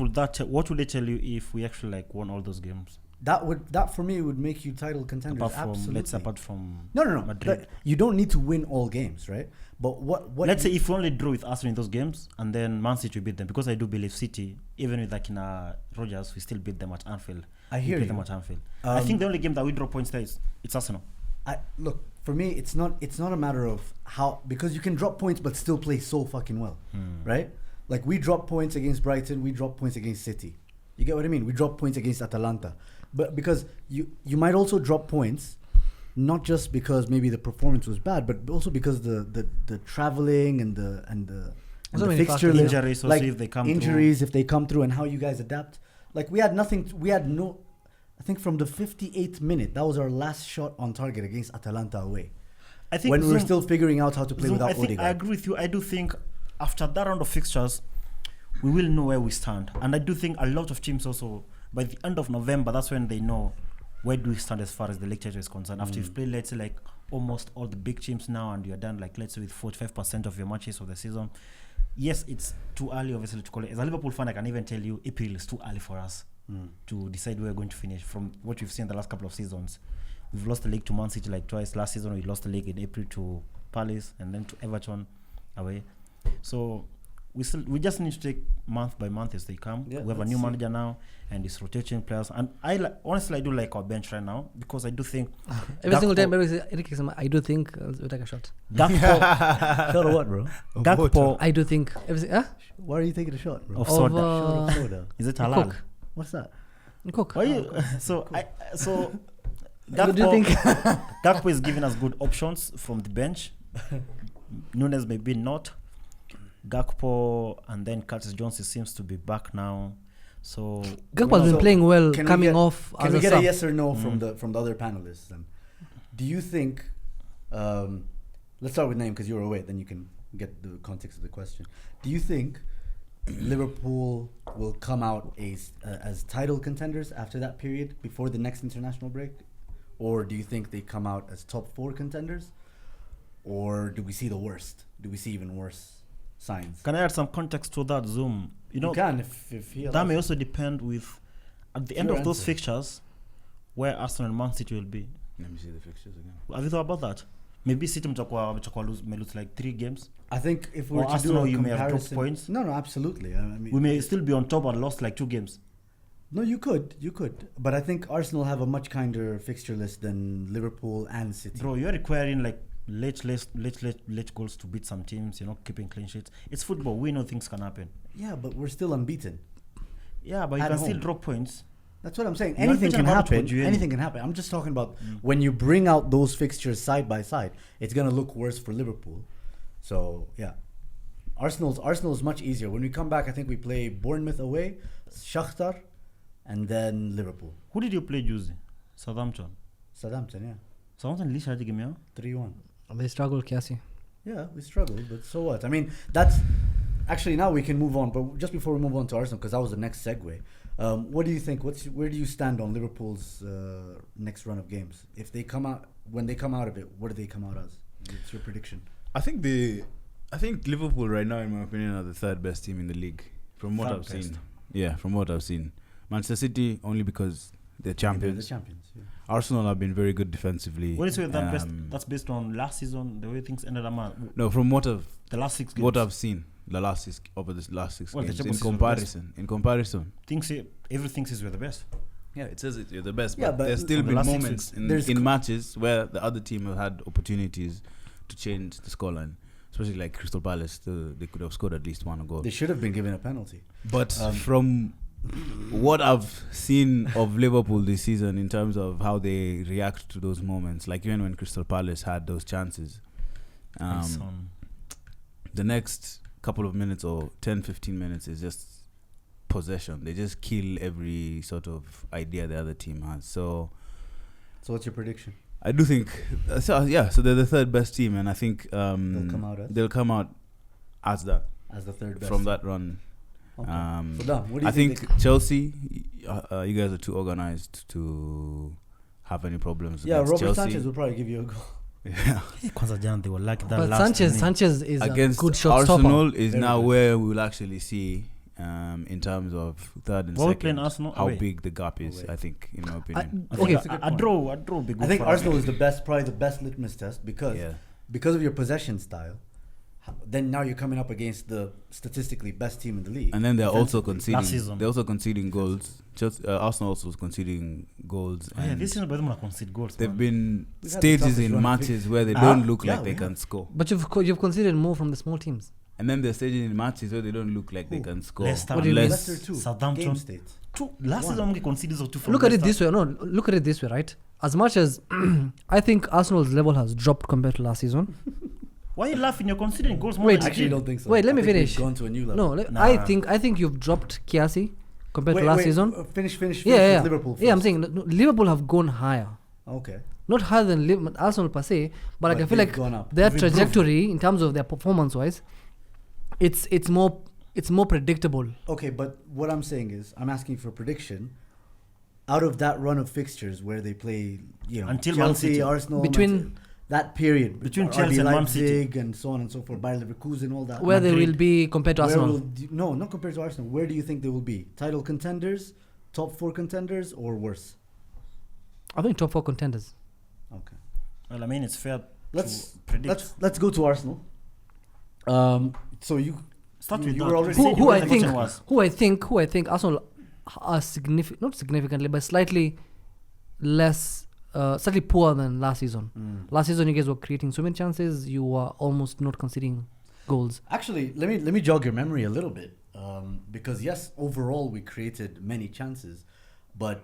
would they tell you if we actually won all those games? That for me would make you title contenders. Apart from no. Madrid. You don't need to win all games, right? But what let's say if we only draw with Arsenal in those games and then Man City beat them, because I do believe City, even with Rodgers, we still beat them at Anfield. I hear you. Them at Anfield. I think the only game that we draw points there it's Arsenal. Look, for me, it's not a matter of how, because you can drop points but still play so fucking well, right? Like we drop points against Brighton, we drop points against City. You get what I mean? We drop points against Atalanta. But because you might also drop points, not just because maybe the performance was bad, but also because the traveling and the fixture injuries, like if they come injuries if they come through and how you guys adapt. Like we had no. I think from the 58th minute, that was our last shot on target against Atalanta away. I think when we were still figuring out how to play without Odegaard. I agree with you. I do think after that round of fixtures, we will know where we stand, and I do think a lot of teams also. By the end of November, that's when they know where do we stand as far as the league title is concerned. After you've played, let's say, like almost all the big teams now, and you're done, like let's say with 45% of your matches of the season. Yes, it's too early, obviously, to call it. As a Liverpool fan, I can even tell you, April is too early for us to decide where we're going to finish. From what we've seen the last couple of seasons, we've lost the league to Man City like twice. Last season, we lost the league in April to Palace, and then to Everton away. So we just need to take month by month as they come. Yeah, we have a new manager now, and it's rotating players. And honestly, I do like our bench right now because I do think every single time I do think we'll take a shot. Shot of what, bro? I do think everything. Why are you taking a shot, bro? Of soda. Shot of soda. Is it halal? What's that? Cook. Why you? So What do you think? Gakpo is giving us good options from the bench. Nunes maybe not. Gakpo and then Curtis Jones seems to be back now. So Gakpo has been playing well, Can we coming get- off Can as we a get sub. a yes or no from the other panelists? Then, do you think? Let's start with name because you're away. Then you can get the context of the question. Do you think Liverpool will come out as title contenders after that period before the next international break, or do you think they come out as top 4 contenders, or do we see the worst? Do we see even worse signs? can I add some context to that, Zoom? You know, You can if he that allows may you. also depend with at the end Your of those answer. fixtures where Arsenal and Man City will be. Let me see the fixtures again. Have you thought about that? Maybe City may lose like 3 games. I think if we Or were to Arsenal, do a you may have dropped comparison, points. No, absolutely. I mean, We may still be on top and lost like 2 games. No, you could, but I think Arsenal have a much kinder fixture list than Liverpool and City. Bro, you're requiring like late goals to beat some teams, you know, keeping clean sheets. It's football. We know things can happen. Yeah, but we're still unbeaten. Yeah, but you At can still home. drop points. That's what I'm saying. You're Anything not can bitching about happen. Julian. Anything can happen. I'm just talking about when you bring out those fixtures side by side, it's gonna look worse for Liverpool. So yeah, Arsenal's much easier. When we come back, I think we play Bournemouth away, Shakhtar, and then Liverpool. Who did you play Tuesday? Southampton. Southampton, yeah, Southampton least had the game, yeah? 3-1. They struggle, Kiasi. Yeah, we struggled, but so what? I mean, that's actually now we can move on. But just before we move on to Arsenal, because that was the next segue. What do you think? Where do you stand on Liverpool's next run of games? If they come out, when they come out of it, what do they come out as? What's your prediction? I think Liverpool right now, in my opinion, are the 3rd best team in the league from what I've Third seen. best. Yeah, from what I've seen. Manchester City only because they're They're champions. the champions. Yeah. Arsenal have been very good defensively. What is it that best? That's based on last season, the way things ended up. No, from what I've The last 6 games. what I've seen, the last 6 over the last 6 Well, the games. Champions In League were the best. comparison. Everything says we're the best. Yeah, it says you're the best, Yeah, but but there's still from the been last 6 moments weeks, in matches where the other team have had opportunities to change the scoreline. Especially like Crystal Palace, they could have scored at least 1 goal. They should have been given a penalty. But from what I've seen of Liverpool this season in terms of how they react to those moments, like even when Crystal Palace had those chances, the next couple of minutes or 10-15 minutes is just possession. They just kill every sort of idea the other team has. So what's your prediction? I do think so they're the 3rd best team, and I think they'll come out as that As the 3rd best from that run. Okay. So Dom, what do you I think? think Chelsea, you guys are too organized to have any problems Yeah, against Robert Chelsea. Sanchez will probably give you a goal. Yeah. Kwanzaa jana, they were like that But last Sanchez is Against a good shot Arsenal stopper. is Very now good. where we will actually see in terms of 3rd and Well, we're playing 2nd Arsenal how away. big the gap is. Away. I think, in my opinion. Okay, A draw would be good. I think for us. Arsenal is probably the best litmus test because of your possession style. Then now you're coming up against the statistically best team in the league. And then they're also Defensively. Last conceding. season. They're also conceding goals. Arsenal also was conceding goals. Oh, yeah, and this season, but they concede goals. they've man. been We've had the stages toughest in run of matches where they Ah, don't look yeah, like they we can have. score. But you've conceded more from the small teams. And then they're staging in matches where they don't look like they Who? can score. Leicester. What do you mean? Unless- Leicester 2, Southampton. game state. Last One. season, we conceded 2 from Look at it Leicester. this way. No, look at it this way, right? As much as I think Arsenal's level has dropped compared to last season. Why are you laughing? You're conceding goals more Wait, than I actually you did. don't think so. Wait, let me I think we've finish. Gone to a new level. No, Nah. I think you've dropped Kiasi compared to last season. Finish Yeah. with Liverpool first. Yeah, I'm saying no, Liverpool have gone higher. Okay. Not higher than Arsenal per se, but like But I feel they've like gone up. their They've improved. trajectory in terms of their performance wise, it's more predictable. Okay, but what I'm saying is, I'm asking for prediction. Out of that run of fixtures where they play, Until Man Chelsea, City. Arsenal, Between- that period Between RB Chelsea and Man Leipzig and so on and so forth, Bayer Leverkusen, all that. Where they Madrid. will be compared to Where Arsenal. no, not compared to Arsenal. Where do you think they will be? Title contenders, top 4 contenders, or worse? I think top 4 contenders. Okay. Well, I mean, it's fair Let's to predict. let's go to Arsenal. So you Start you with were that. already Say saying Who what I the think question was. who I think Arsenal are not significantly, but slightly less, slightly poorer than last season. Last season, you guys were creating so many chances, you were almost not conceding goals. Actually, let me jog your memory a little bit. Because yes, overall we created many chances, but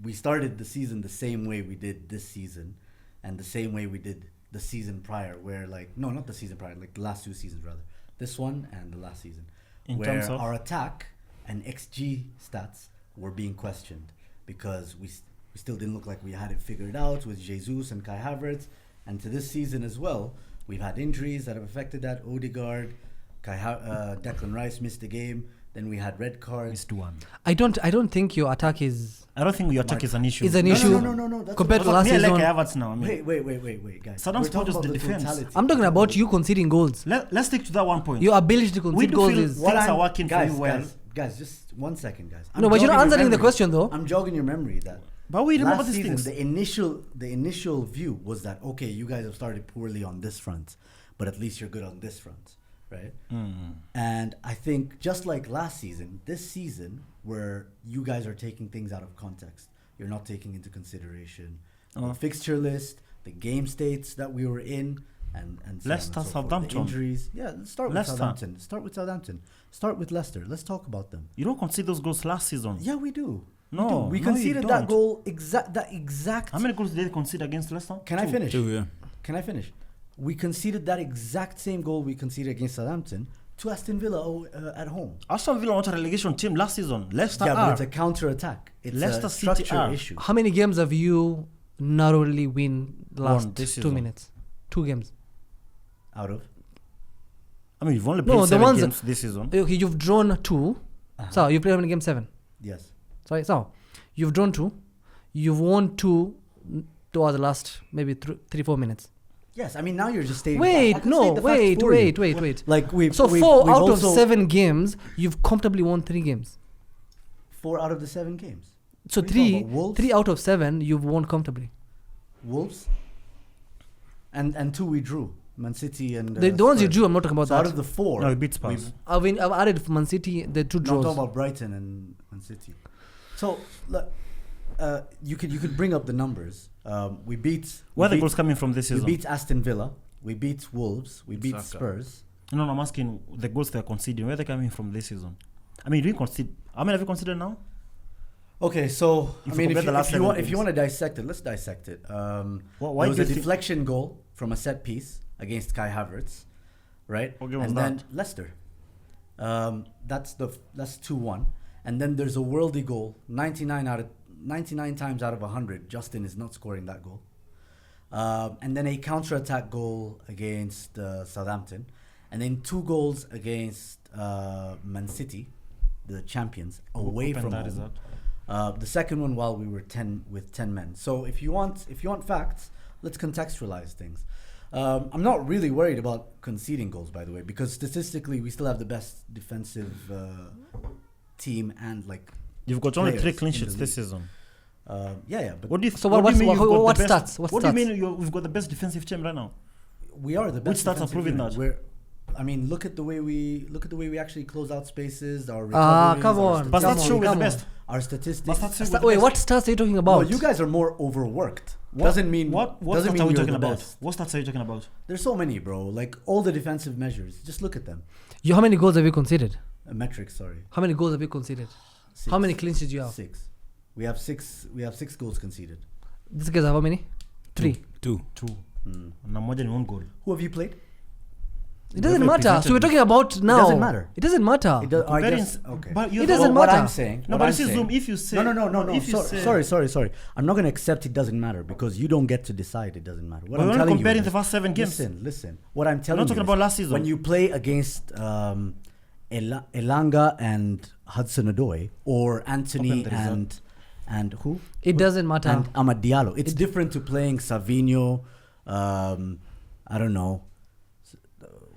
we started the season the same way we did this season, and the same way we did the season prior, where not the season prior, like the last 2 seasons rather, this one and the last season, where our attack and XG stats were being questioned because we still didn't look like we had it figured out with Jesus and Kai Havertz. And to this season as well, we've had injuries that have affected that. Odegaard, Declan Rice missed the game. Then we had red cards. Missed one. I don't think your attack is. I don't think your attack is an issue. Is an issue. No. Compared to last season. Like Havertz now. I mean. Wait, guys. So don't just the defense. Totality. I'm talking about you conceding goals. Let's stick to that one point. Your ability to concede goals is. Things are working for you well. Guys, just 1 second, guys. No, but you're not answering the question though. I'm jogging your memory that. But we remember last these season, things. the initial view was that okay, you guys have started poorly on this front, but at least you're good on this front, right? And I think just like last season, this season where you guys are taking things out of context, you're not taking into consideration the fixture list, the game states that we were in, and Leicester, Southampton, injuries. Yeah, let's start with Southampton. Start with Leicester. Let's talk about them. You don't concede those goals last season. Yeah, we do. No, we conceded that goal exact. How many goals did they concede against Leicester? Can I finish? 2, yeah. Can I finish? We conceded that exact same goal we conceded against Southampton to Aston Villa at home. Aston Villa was a relegation team last season. Leicester but it's a counter-attack. It's Leicester a structure issue. How many games have you narrowly win last 2 minutes? 2 games. Out of? I mean, you've only played 7 games this season. Okay, you've drawn 2. So you played how many games? 7. Yes. Sorry, so you've drawn 2. You've won 2 towards the last maybe 3-4 minutes. Yes, I mean now you're just stating. Wait. Like we've 4 out of 7 games, you've comfortably won 3 games. 4 out of the 7 games. So 3 out of 7 you've won comfortably. Wolves. And 2 we drew. Man City and the ones you drew, I'm not talking about so that. Out of the 4, no, we beat Spurs. I've added Man City the 2 draws. I'm talking about Brighton and Man City. So you could bring up the numbers. We beat. Where are the goals coming from this season? We beat Aston Villa. We beat Wolves. We beat Spurs. No, I'm asking the goals they're conceding. Where are they coming from this season? I mean, you didn't concede. How many have you considered now? Okay, so If I mean, you if you want to dissect it, let's dissect it. Why there was a deflection goal from a set piece against Kai Havertz, right? What game was and that? then Leicester. That's 2-1, and then there's a worldie goal. 99 times out of 100, Justin is not scoring that goal. And then a counter-attack goal against Southampton, and then 2 goals against Man City, the champions, away from home. Is that? The second one while we were 10 men. So if you want facts, let's contextualize things. I'm not really worried about conceding goals, by the way, because statistically we still have the best defensive team and like. You've got only 3 clean sheets this season. Yeah. But what do you what stats? What do you mean we've got the best defensive team right now? We are the best. Which stats are proving that? I mean, look at the way we actually close out spaces. Our come on. But that's true. We're the best. Our statistics. Wait, what stats are you talking about? Well, you guys are more overworked. Doesn't mean what doesn't stats mean are we you're talking the about? best. What stats are you talking about? There's so many, bro. Like all the defensive measures. Just look at them. How many goals have you conceded? Metrics, sorry. How many goals have you conceded? 6. How many clean sheets do you have? 6. We have 6 goals conceded. This guys have how many? 3. 2. Now more than 1 goal. Who have you played? It doesn't matter. So we're talking about now. It doesn't matter. It doesn't matter. I guess, okay. But it doesn't what matter. I'm saying. No, but Zoom, if you say No. Sorry. I'm not going to accept it doesn't matter because you don't get to decide it doesn't matter. What we're I'm only telling comparing you the first 7 games. Listen. What I'm telling you. I'm not talking about last season. When you play against Elanga and Hudson-Odoi or Anthony and who? It doesn't matter. And Amad Diallo. It's different to playing Savinho. I don't know.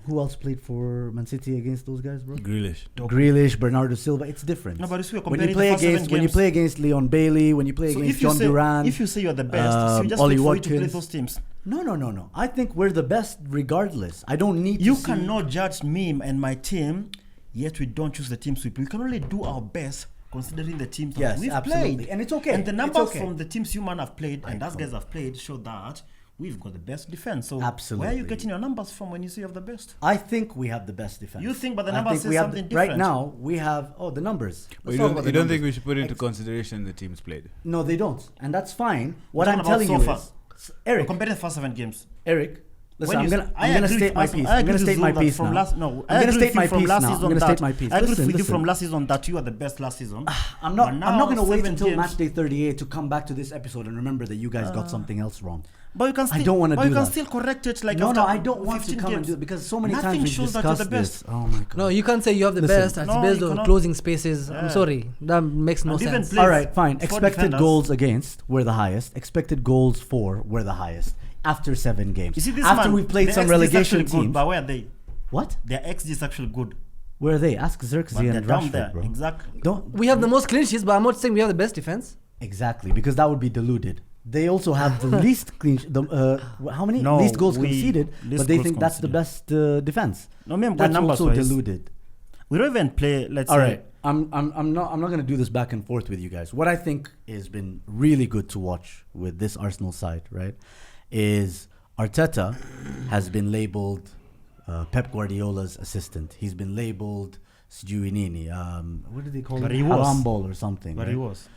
Who else played for Man City against those guys, bro? Grealish, Bernardo Silva. It's different. No, but it's when you play against Leon Bailey, when you play against John Duran. If you say you're the best, so you just wait for you to play those teams. No. I think we're the best regardless. I don't need You cannot judge me and my team, yet we don't choose the teams we play. We can only do our best considering the teams that we've played. And it's okay. And the numbers from the teams you man have played and those guys have played show that we've got the best defense. So Absolutely. where are you getting your numbers from when you say you have the best? I think we have the best defense. You think, but the I numbers think say we have something Right different. now, we have the numbers. But Let's you talk don't, about you the don't think numbers. we should put into consideration the teams played? No, they don't, and that's fine. What We're I'm talking telling about you so is, Eric, Compared to the first 7 games. Eric. Listen, When I'm you gonna say- I state agree my with- piece. I I'm gonna agree state with my you that piece from now. last- no, I I'm agree gonna with state you my from piece last now. I'm season gonna that- state my piece. I agree Listen, with you from listen. last season that you are the best last season. I'm But not gonna wait 7 until games- match day 38 to come back to this episode and remember that you guys got something else wrong. But you can still, I don't wanna but do you can that. still correct it like No, after I don't want to 15 come and games. do it because so many Nothing times we've shows that you're discussed the best. this. Oh my god. No, you can't say you have the Listen. best. It's No, based you on cannot. closing spaces. I'm Yeah. sorry. That makes no And even sense. play- All right, fine. For Expected defenders. goals against were the highest. Expected goals for were the highest after 7 games. You see, this after man, we've played the some XG is relegation actually good, teams. but where are they? What? Their XG is actually good. Where are they? Ask But Xerxes they're and down Rashford, there. bro. Exactly. Don't We have the most clean sheets, but I'm not saying we have the best defense. exactly because that would be diluted. They also have the least clean. How many No, least goals we- conceded? least But they goals think that's the best defense. No, me, I'm going That's numbers also wise. diluted. We don't even play. Let's All say. right, I'm not gonna do this back and forth with you guys. What I think has been really good to watch with this Arsenal side, right, is Arteta has been labeled Pep Guardiola's assistant. He's been labeled Sjuinini. What did they call But him? he was. Harambol or something. But right? he was.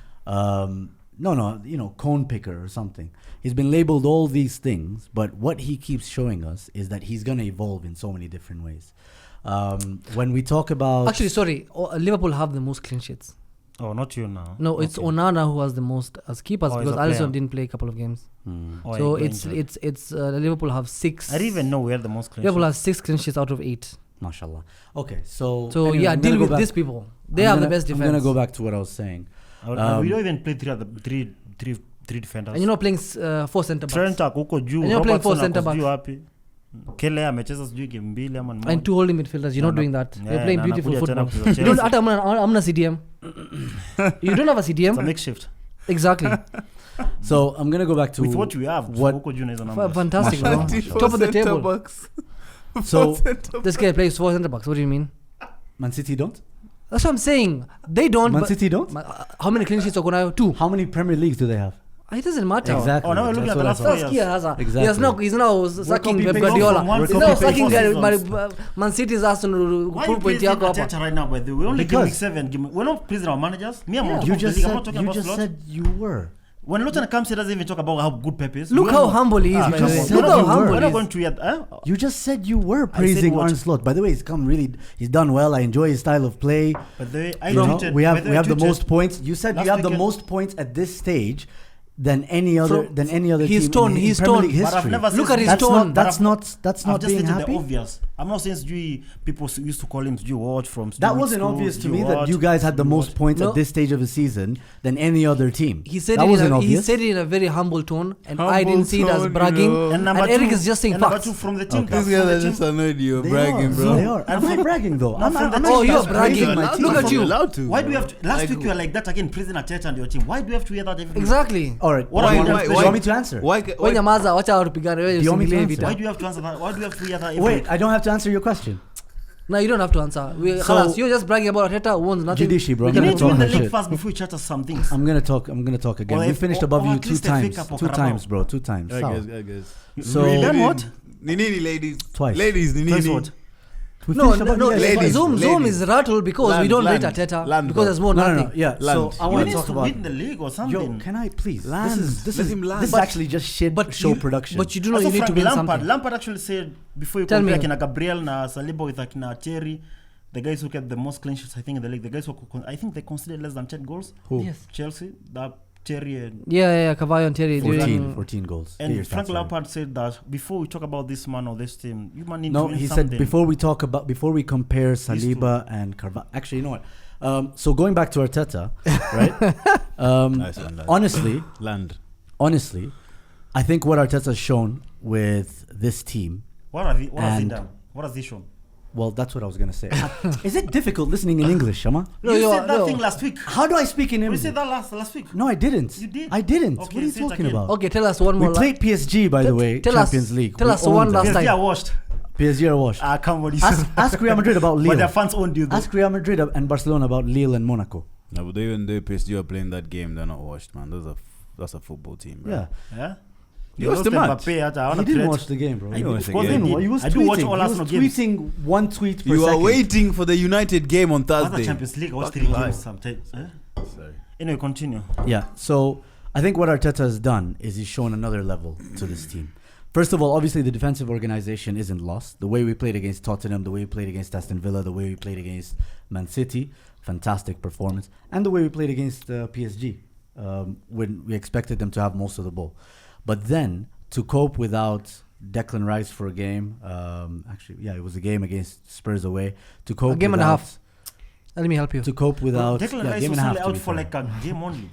No, cone picker or something. He's been labeled all these things, but what he keeps showing us is that he's gonna evolve in so many different ways. When we talk about Actually, sorry. Liverpool have the most clean sheets. Oh, not you now. No, it's Okay. Onana who has the most as keepers Oh, he's because a player. Alisson didn't play a couple of games. Oh, So he it's got injured. it's Liverpool have 6. I didn't even know we had the most clean Liverpool sheets. has 6 clean sheets out of 8. mashallah. Okay, so So anyway, yeah, I'm gonna deal go with back- these people. They I'm have the gonna- best defense. I'm gonna go back to what I was saying. We don't even play three defenders. And you're not playing 4 centre backs. Trent ako juu, And you're playing four Robertson ako centre sijui wapi. Kele amecheza sijui game mbili ama moja. And 2 holding midfielders. You're not Na- doing that. yeah, You're playing na beautiful anakuja tena football. kucheza You don't. Chelsea. Hata amna CDM. You don't have a It's a CDM. makeshift. Exactly. So I'm gonna go back to With what we have, what- huko juu na hizo numbers. Fantastic, bro. Mashallah. Top of the table. so This guy plays 4 centre backs. What do you mean? Man City don't. That's what I'm saying. They don't. Man but- City don't. How many clean sheets are going to 2? How many Premier Leagues do they have? It doesn't matter. Exactly. Oh, now we're looking That's at the what I last thought. 4 Saskia years. has a, Exactly. he's now sucking Pep copy-pasting Guardiola. from one He's season now to sucking four seasons. Man City's Arsenal Why are you point praising yako hapa. Arteta right now, by the way? We only Because- game week 7. We're not praising our managers. Me, I'm on top You of the just league. I'm not said talking you about just Slot. said you were. When Luton comes, he doesn't even talk about how good Pep is. Look We how don't know. humble he is, by the just way. said Look you how were. humble We're he not is. going to hear. You just said you were praising what? Arne Slot. By the way, he's come really. He's done well. I enjoy his style of play. But I You know, tweeted. we by have the we way, have the tweeted- most points. You said last you have the weekend- most points at this stage than any other His team tone, in his Premier tone. League But I've history. never Look said- at his That's tone. not. That's I've- not. That's I've not just being stated happy. the obvious. I'm not saying people used to call him Sijui Watch from. That wasn't obvious to me that you guys had the most points No. at this stage of the season than any other team. He said, that wasn't he obvious. said it in a very humble tone, and I Humble didn't see it as tone, bragging. you know. And, number Eric two- is just saying and number facts. two from the team. Okay. These from guys the are team. just annoyed you. They Bragging, are, bro. They are. I'm not bragging though. I'm from the I'm team. Oh, you're just praising bragging. my Allowed team. Look at to. you. Allowed to. Why do we have to? Last Like- week you were like that again, praising Arteta and your team. Why do we have to hear that every week? Exactly. All right. What do, you about want, that do you special- want me to answer? Wewe nyamaza, wacha watu pigane, wewe Do you want me to usiingilie answer? vita. Why do you have to answer that? Why do we have to hear that every Wait, week? I don't have to answer your question. No, you don't have to answer. Khalas, you're just bragging about Arteta who wants nothing. Judici, bro. We I'm You can gonna need to talk win the my league shit. first before you chat us some things. I'm gonna talk again. Or We if- finished or- above or you at 2 least a times. fake up or 2 Carabao. times, bro. 2 times. I Sawa. guess. So- You done what? Nini ladies. Twice. Ladies, Twice Nini. what? We No, finished no, above no. you. Ladies. Zoom Ladies. is rattled because we Land, don't rate land, Arteta land, because bro. there's more No, nothing. Yeah. So Land. I You want need to talk to about. win the league or something. Yo, can I please? Land. This Let is him land. this is actually just shit But show you- production. But you do know Also you need to Frank win Lampard. something. Lampard actually said before you Tell compare me. Kina Gabriel na Saliba with Kina Thierry, the guys who kept the most clean sheets I think in the league, the guys who I think they conceded less than 10 goals. Who? Yes. Chelsea, that Thierry and Yeah, Cavallo and Terry 14 goals. Get your And Frank stats right. Lampard said that before we talk about this man or this team, you man need No, to win he something. said before we compare Saliba and Carvalho. Actually, you know what? So going back to Arteta, right? Nice one, lad. Honestly, I think what Arteta's shown with this team. What has he And- done? What has he shown? Well, that's what I was gonna say. Is it difficult listening in English, Shama? No, you you said are- that no. thing last week. How do I speak in You English? said that last week. No, I didn't. You did? I didn't. Okay, what are you say it talking again. about? Okay, tell us one We more. played PSG, by the way, tell us- Champions League. tell We us owned one them. last PSG time. are washed. PSG are washed. Come on, Ask Real Madrid about Lille. But their fans owned you though. Ask Real Madrid and Barcelona about Lille and Monaco. No, but even though PSG are playing that game, they're not washed, man. That's a football team, bro. Yeah. Yeah? You lost the match. He didn't watch the game, bro. I watched the He game. didn't. He was I do watch all tweeting. He was Arsenal games. tweeting one tweet per You second. are waiting for the United game on Other Thursday. Champions League, I watch 3 Fucking games lie. sometimes. Sorry. Anyway, continue. Yeah, so I think what Arteta has done is he's shown another level to this team. First of all, obviously the defensive organization isn't lost. The way we played against Tottenham, the way we played against Aston Villa, the way we played against Man City, fantastic performance. And the way we played against PSG, when we expected them to have most of the ball. But then, to cope without Declan Rice for a game, it was a game against Spurs away. To cope A game and a without- half. Let me help you. To cope without... Declan yeah, Rice game was and a half, only to out be for fair. like a game only.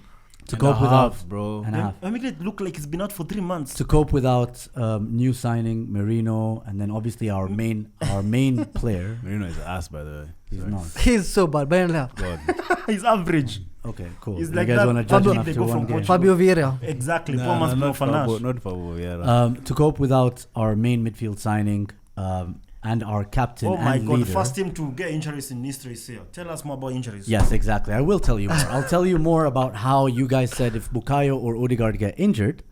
To And cope a without... half, bro. And a half. I make it look like he's been out for 3 months. To cope without new signing Merino, and then obviously our main player. Marino is ass, by the way. He's Sorry. not. He's so bad. Bayern left. God. He's average. Okay, cool. He's You like guys that want to judge Fabio- him they after go one from game? Portugal. Fabio Vieira. Exactly. Nah, Poor man's not Fernandes. Fabo Vieira. To cope without our main midfield signing and our captain Oh my and God! leader. First team to get injuries in history is here. Tell us more about injuries. Yes, exactly. I will tell you more. I'll tell you more about how you guys said if Bukayo or Odegaard get injured,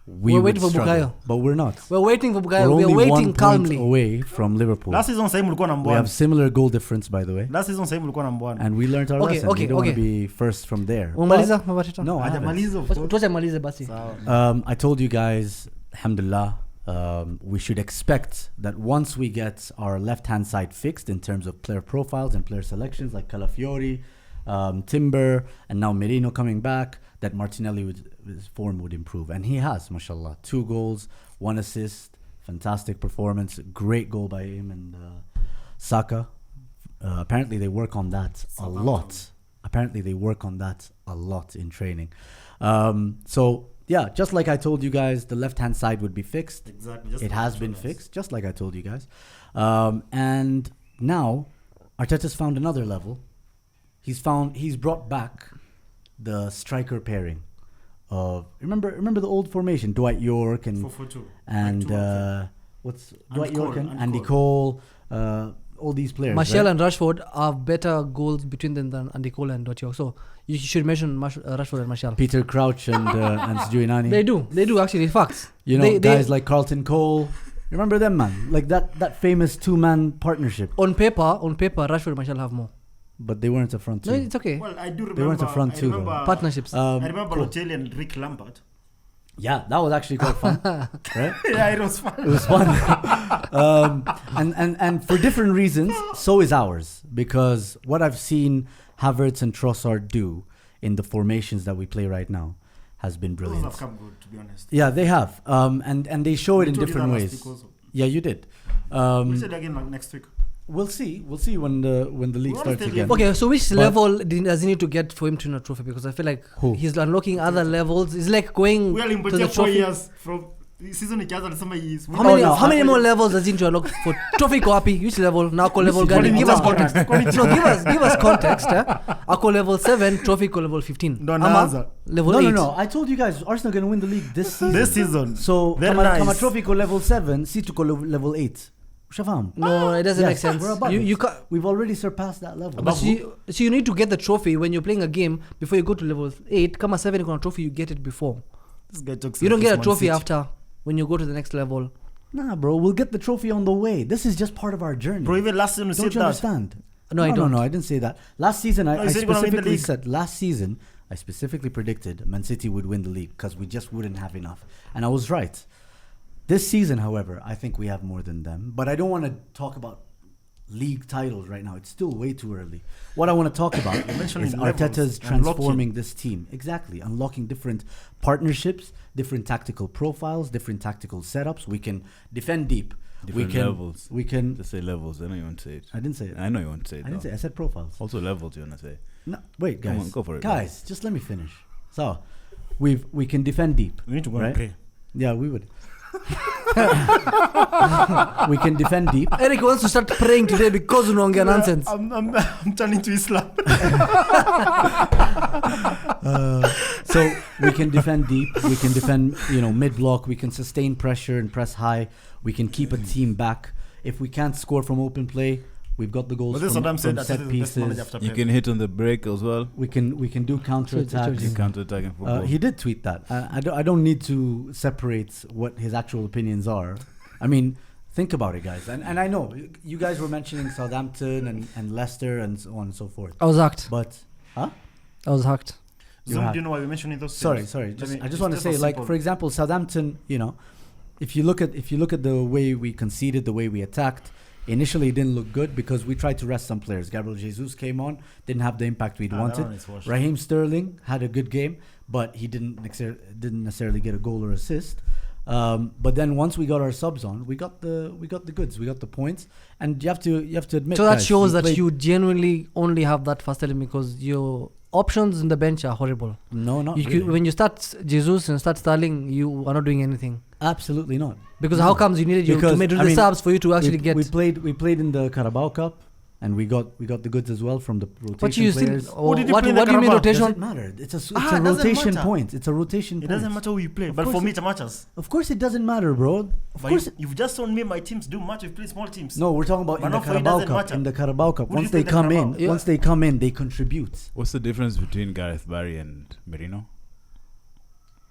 We're would waiting for struggle. Bukayo. But we're not. We're waiting for We're Bukayo. only We're 1 waiting point calmly. away from Liverpool. Last season same will go number We one. have similar goal difference, by the way. Last season same will go number one. And we learned our Okay, lesson. okay, we don't want okay. to be first from there. Umaliza, But- Mabatita. No, I haven't. Hajamaliza, of course. Tuache malize basi. Sawa. I told you guys, alhamdulillah, we should expect that once we get our left-hand side fixed in terms of player profiles and player selections like Calafiori, Timber, and now Merino coming back, that Martinelli his form would improve. And he has, mashallah. 2 goals, 1 assist, fantastic performance, great goal by him and Saka. Apparently they work on that a lot. Apparently they work on that a lot in training. So yeah, just like I told you guys, the left-hand side would be fixed. Exactly. Just It like has you been told us. fixed, just like I told you guys. And now Arteta's found another level. He's brought back the striker pairing of remember the old formation, Dwight York and 4-4-2. and Like 2-1-2. what's Andy Dwight York Cole, and Andy Andy Cole, all these players. Martial right? and Rashford have better goals between them than Andy Cole and Dotio. So you should mention Rashford and Martial. Peter Crouch and Sjuinani. They do actually. Facts. You know, They- guys like Carlton Cole. Remember them, man? Like that famous 2-man partnership. on paper, Rashford and Martial have more. But they weren't a front No, two. it's okay. Well, I do remember. They weren't a front two, though. Partnerships. I remember Cool. Lotelli and Rick Lampard. Yeah, that was actually quite fun, right? Yeah, it was fun. It was fun. And for different reasons, so is ours. Because what I've seen Havertz and Trossard do in the formations that we play right now has been Those brilliant. have come good, to be honest. Yeah, they have. And they show it We in told you different that last ways. week also. Yeah, you did. We'll say it again next week. We'll see. We'll see when the league We starts wanna again. stay Okay, so which But- level does he need to get for him to win a trophy? Because I feel like Who? he's unlocking other levels. It's like going We are to in the Bochum 4 trophy. years from season ikianza alisema he is. How many, no, how many more levels does he need to unlock for trophy copy? Which level? Now call level Call gani? it Give us more. context. No, give us context. Ako level 7, trophy ko level 15. Ndo Ama anaanza. level 8. No. I told you guys, Arsenal going to win the league this season. This season. So, Very kama nice. trophy ko level 7, si tuko level 8. Ushafahamu? No, it doesn't Yes, make sense. we're above You, it. you can't. We've already surpassed that level. But so you need to get the trophy when you're playing a game before you go to level 8. Kama 7 iko na trophy, you get it before. This guy talks You don't like get a he's trophy Man City. after when you go to the next level. Nah, bro, we'll get the trophy on the way. This is just part of our journey. Bro, even last season we Don't said you that. understand? No, I don't. No, I didn't say that. Last season, I you said you're gonna win the specifically league. said, last season, I specifically predicted Man City would win the league because we just wouldn't have enough. And I was right. This season, however, I think we have more than them. But I don't want to talk about league titles right now. It's still way too early. What I want to talk about mentioning is levels, Arteta's unlocking. transforming this team. Exactly. Unlocking different partnerships, different tactical profiles, different tactical setups. We can defend deep. Different we can, levels. We can... Just say levels. I know you want to say it. I didn't say it. I know you want to say it. I didn't though. say. I said profiles. Also levels you want to say. No, wait, guys. Come on, go for it, guys. Just let me finish. So, we can defend deep. We need to go Right? and pray. Yeah, we would. We can defend deep. Eric wants to start praying today because unaongea nonsense. I'm turning to Islam. So we can defend deep. We can defend, mid block. We can sustain pressure and press high. We can keep a team back. If we can't score from open play, We've got the goals But this is what I'm saying. from That set is the best manager pieces. after You Pep. can hit on the break as well. We can do counter attacks. You counter-attacking football. He did tweet that. I don't need to separate what his actual opinions are. I mean, think about it, guys. And I know you guys were mentioning Southampton and Leicester and so on and so forth. I was hacked. But, huh? I was hacked. Zoom, do you know why we're mentioning those Sorry. things? I just want to say, like, for example, Southampton, if you look at the way we conceded, the way we attacked, initially it didn't look good because we tried to rest some players. Gabriel Jesus came on, didn't have the impact we'd wanted. Raheem Sterling had a good game, but he didn't necessarily get a goal or assist. But then once we got our subs on, we got the goods, we got the points, and you have to admit. So that guys, shows that you genuinely only have that first element because your options in the bench are horrible. No, not You really. when you start Jesus and start Sterling, you are not doing anything. Absolutely not. Because how comes you needed to make the subs for you to actually get? We played in the Carabao Cup, and we got the goods as well from the rotation But you players. still, what do you mean It rotation? doesn't matter. It's a doesn't rotation matter. point. It's a rotation It point. doesn't matter who you play, but course for me it- it matters. Of course it doesn't matter, bro. Of But course. you've just shown me my teams do much. We've played small teams. No, we're talking about But in the not for you, Carabao doesn't Cup. matter. In the Carabao Cup, Who do you once play they the come in, Carabao? Yeah. once they come in, they contribute. What's the difference between Gareth Barry and Merino?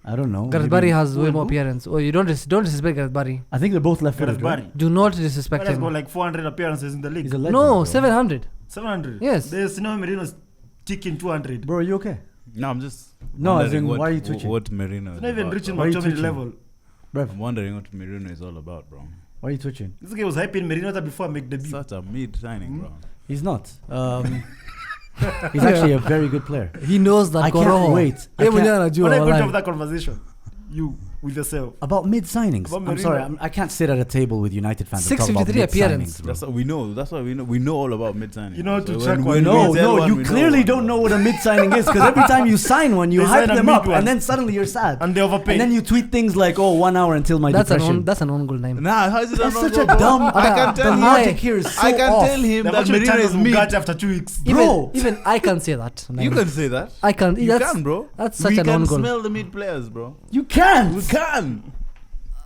I don't know. Gareth maybe- Barry has way Who? more appearance. Oh, you don't disrespect Gareth Barry. I think they're both left-footed. Gareth right? Barry. Do not disrespect Barry's got him. like 400 appearances in the league. He's a legend. No, bro. 700. 700. Yes. There's no Merino's ticking 200. Bro, are you okay? No, I'm just No, as wondering in, why are you twitching? What Merino is It's not even about, reaching bro. Why are you McTominay twitching? level. Bruv, I'm wondering what Merino is all about, bro. why are you twitching? This guy was hyping Merino before I make debut. Such a mid signing, bro. He's not. He's actually a very good player. He knows that. I can't wait. I can't- When are you going to have that conversation? You with yourself. About mid signings. About I'm Merino. sorry, I can't sit at a table with United fans and talk about 653 mid-signings, appearance. bro. That's what we know. That's what we know. We know all about mid signing. You know to when- check when one. we No, tell no, one, you we clearly one, don't bro. know what a mid signing is because every time you sign one, you They hype sign a them up mid one. and then suddenly you're sad. And they overpay. And then you tweet things like, "Oh, 1 hour until my That's depression." an own goal name. Nah, how is it That's not such go, a bro? dumb. I can tell the him. logic here is so I can off. tell him They've that actually Merino turned is on mid. Bugatti after 2 weeks. Bro. Even I can say that. You can say that. I can. You that's, can, bro. That's such we an own can goal. smell the mid players, bro. You can't. We can.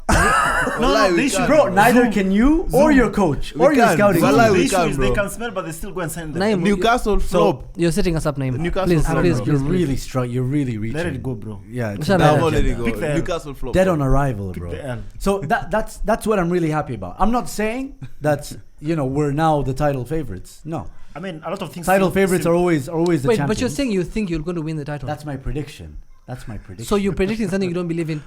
No, we they can. should. Bro, neither Zoom. can you or your coach We or your can. scouting. Wallahi, team. we The issue can, is they bro. can smell, but they still go and sign them. Naim, Newcastle So flop. you're setting us up, name. Newcastle Please, flop, please, bro. please, You're really strong. You're really reaching. Let it go, bro. Yeah, it's Shut a up. bad Now let it agenda. go. Pick the L. Newcastle flop. Dead bro. on arrival, Pick bro. the L. So that's what I'm really happy about. I'm not saying that we're now the title favorites. No, I mean, a lot of things. title seem- favorites seem- are always the Wait, champions. but you're saying you think you're going to win the title. That's my prediction. That's my prediction. So you're predicting something you don't believe in.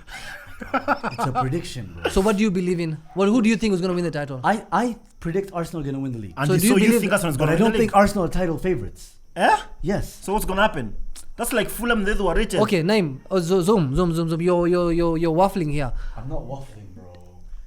It's a prediction, bro. So what do you believe in? Who do you think is going to win the title? I predict Arsenal going to win the league, And So so do you you believe- think Arsenal is but going I to win don't the think league? Arsenal are title favorites. Eh? Yes. So what's going to happen? That's like Fulham, they were rated. Okay, Naim. Zoom. You're waffling here. I'm not waffling, bro.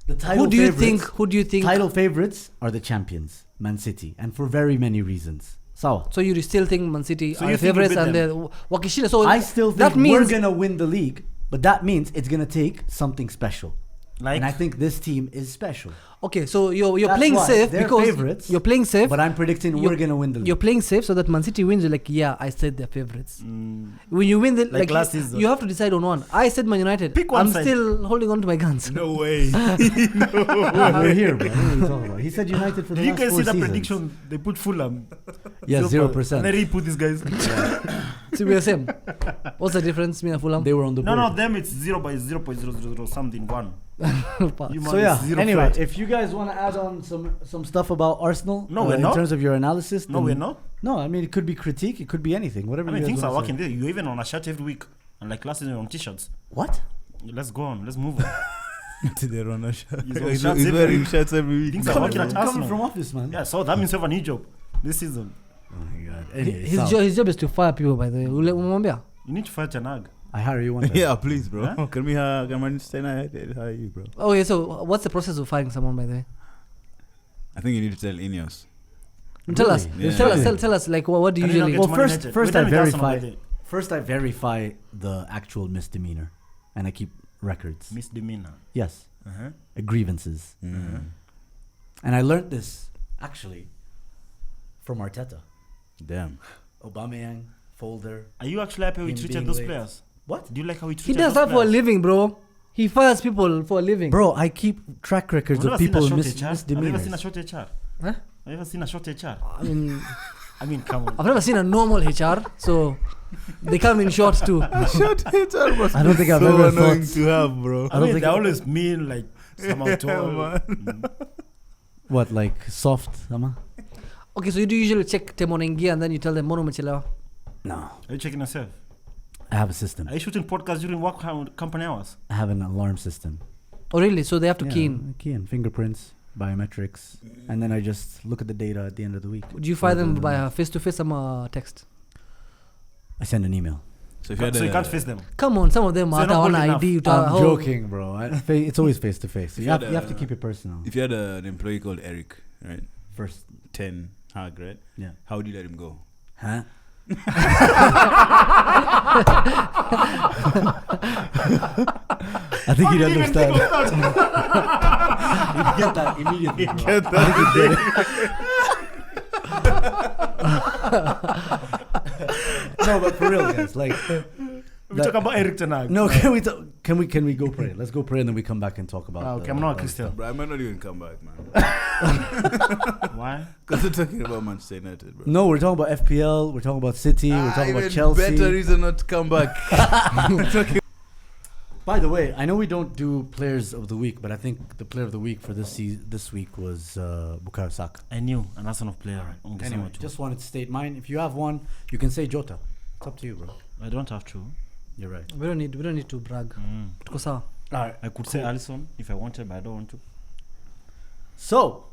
The title Who do you favorites- think? Title favorites are the champions, Man City, and for very many reasons. So So you still think Man City So are you think favorites you'll and beat they're Wakishila? So I still think that we're means gonna win the league, but that means it's gonna take something special. Like, And I think this team is special. okay. So you're That's playing why safe they're because favorites, you're playing safe. But I'm predicting You're- we're gonna win the league. You're playing safe so that Man City wins. You're like, yeah, I said they're favorites. When you win the Like last season. you have to decide on one. I said Man United. Pick one I'm side. still holding on to my guns. No way. We're here, bro. What are you talking about? He said United for the did you last guys 4 see that seasons. prediction? They put Fulham. Yeah, 0%. And they really put these guys. So we're the same. What's the difference, me and Fulham? They were on the board. No, them it's 0.000 something one. You So man yeah. is zero Anyway, flat. if you guys want to add on some stuff about Arsenal, No, we're in not. terms of your analysis, No, then- we're not. No, I mean it could be critique, it could be anything, whatever. I mean, you guys things are wanna working say. there. You're even on a shirt every week. And like last season on t-shirts. What? Let's go on. Let's move on. They're on a shirt. He's on He's shirts every wearing week. shirts every week. Things are Coming working at from, coming Arsenal. from office, man. Yeah, so that means you have a new job this season. Oh my god. Anyway, His job is to fire people. By the way, Umwambia. You need to fight Janag. I hire you one time. Yeah, please, bro. Huh? Can Manchester United hire you, bro? Okay, so what's the process of firing someone? By the way, I think you need to tell Ineos. tell us. Yeah. Tell us. Like, what do you Can you not usually? get Well, Man first United? first We're I done with Arsenal verify already. first I verify the actual misdemeanor, and I keep records. Misdemeanor. Yes, Uh-huh. grievances. And I learned this actually from Arteta, Damn. Aubameyang, Folder. Are you actually happy how he Him treated being those late. players? What? Do you like how he He treated does those that for a players? living, bro. He fires people for a living. Bro, I keep track records I've of never seen a people short mis- HR. I've never seen a misdemeanors. short HR. Huh? Have you ever seen a short HR? I mean, Come on. I've never seen a normal HR, so they come in short too. Short HR must I don't be think I've so ever annoying thought- to have, bro. I mean, they always mean like somehow tall. man. What, like soft, Sama? Okay, so you do usually check Temonengia and then you tell them Mono Mechelewa. No. Are you checking yourself? I have a system. Are you shooting podcasts during work company hours? I have an alarm system. Oh really? So they have to key in. Key in. Fingerprints, biometrics. And then I just look at the data at the end of the week. Do you fire them by face-to-face or text? I send an email. So if you had So you can't face them. Come on, some of them So are you're not on bold enough. ID. I'm joking, bro. It's always face to face. You you have had you have to a- keep it personal. If you had an employee called Eric, right? First, 10 Hag, right? yeah. How would you let him go? Huh? I think he'd understand. He'd get that immediately. No, but for real, guys. Like, We talk about Eric tonight. no, can we go pray? Let's go pray and then we come back and talk about. Okay, I'm not a Christian. Bro, I might not even come back, man. Why? Because we're talking about Manchester United, bro. No, we're talking about FPL. We're talking about City. We're talking about Even Chelsea. better reason not to come back. By the way, I know we don't do players of the week, but I think the player of the week for this week was Bukayo Saka. I knew an Arsenal player. Anyway, just wanted to state mine. If you have one, you can say Jota. It's up to you, bro. I don't have to. You're right. We don't need to brag. Tuko sawa. All right. I could say Alisson if I wanted, but I don't want to. So,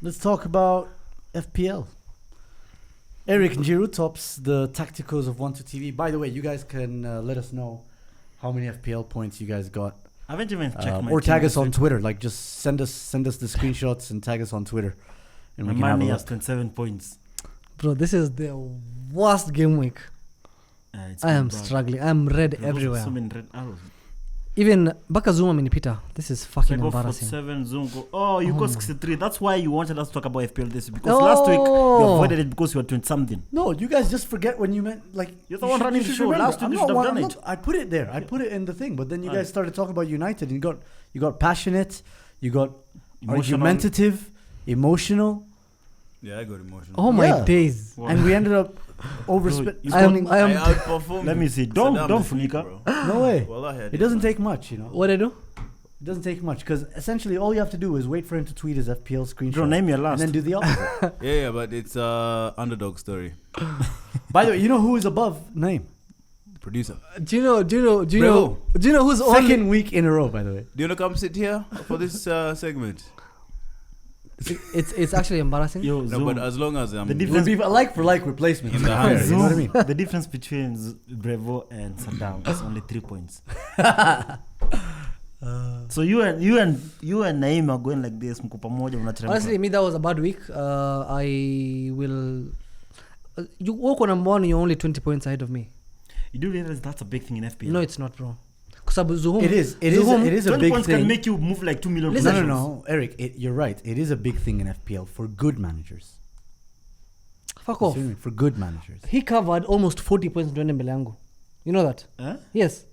let's talk about FPL. Eric Njiru tops the tacticals of 1-2-TV. By the way, you guys can let us know how many FPL points you guys got, I haven't even checked my or team tag us this on week. Twitter. Like, just send us the screenshots and tag us on Twitter, and My we can have a money has look. 27 points. Bro, this is the worst game week. It's I am bad. struggling. I'm red There's everywhere. So many red arrows. Even Baka Zuma Minipita. This is So I fucking go embarrassing. 47, Zoom go. Oh, you Oh got my. 63. That's why you wanted us to talk about FPL this week. Because last week you Oh. avoided it because you were doing something. No, you guys just forget when you meant like You're the you one should- running you the should show. remember. Last week I'm you not should have one- done I'm it. not- I put it there. I put it in the thing, but then you Alright. guys started talking about United. And you got passionate. You got Emotional. argumentative, emotional, Yeah, I got emotional. Oh my Yeah. days. Wow. and we ended up overspending. you I am I outperformed. Let me see. Don't this week, Funika. bro. No way. Well, I had It doesn't take much, you know. What I do? It doesn't take much because essentially all you have to do is wait for him to tweet his FPL screenshot Bro, name your and last. then do the opposite. Yeah, but it's underdog story. By the way, you know who is above name? Producer. Do you know Bravo. who's on? Second week in a row, by the way. Do you want to come sit here for this segment? It's actually embarrassing. Yo, No, Zoom. but as long as I'm. The It would difference, be a like for like replacement. In to be the fair, hands. you know what I mean? the difference between Brevo and Saddam is only 3 points. So you and Naeem are going like this. Mko pamoja mnateremka. Honestly, me that was a bad week. I will. You walk on number one. You're only 20 points ahead of me. You do realize that's a big thing in FPL. No, it's not, bro. Because Zuhum. It is a 20 big points thing. can make you move like 2 million. Listen. No, positions. Eric, you're right. It is a big thing in FPL for good managers. Fuck off. For good managers. He covered almost 40 points in mbele yangu. You know that? Huh? Yes.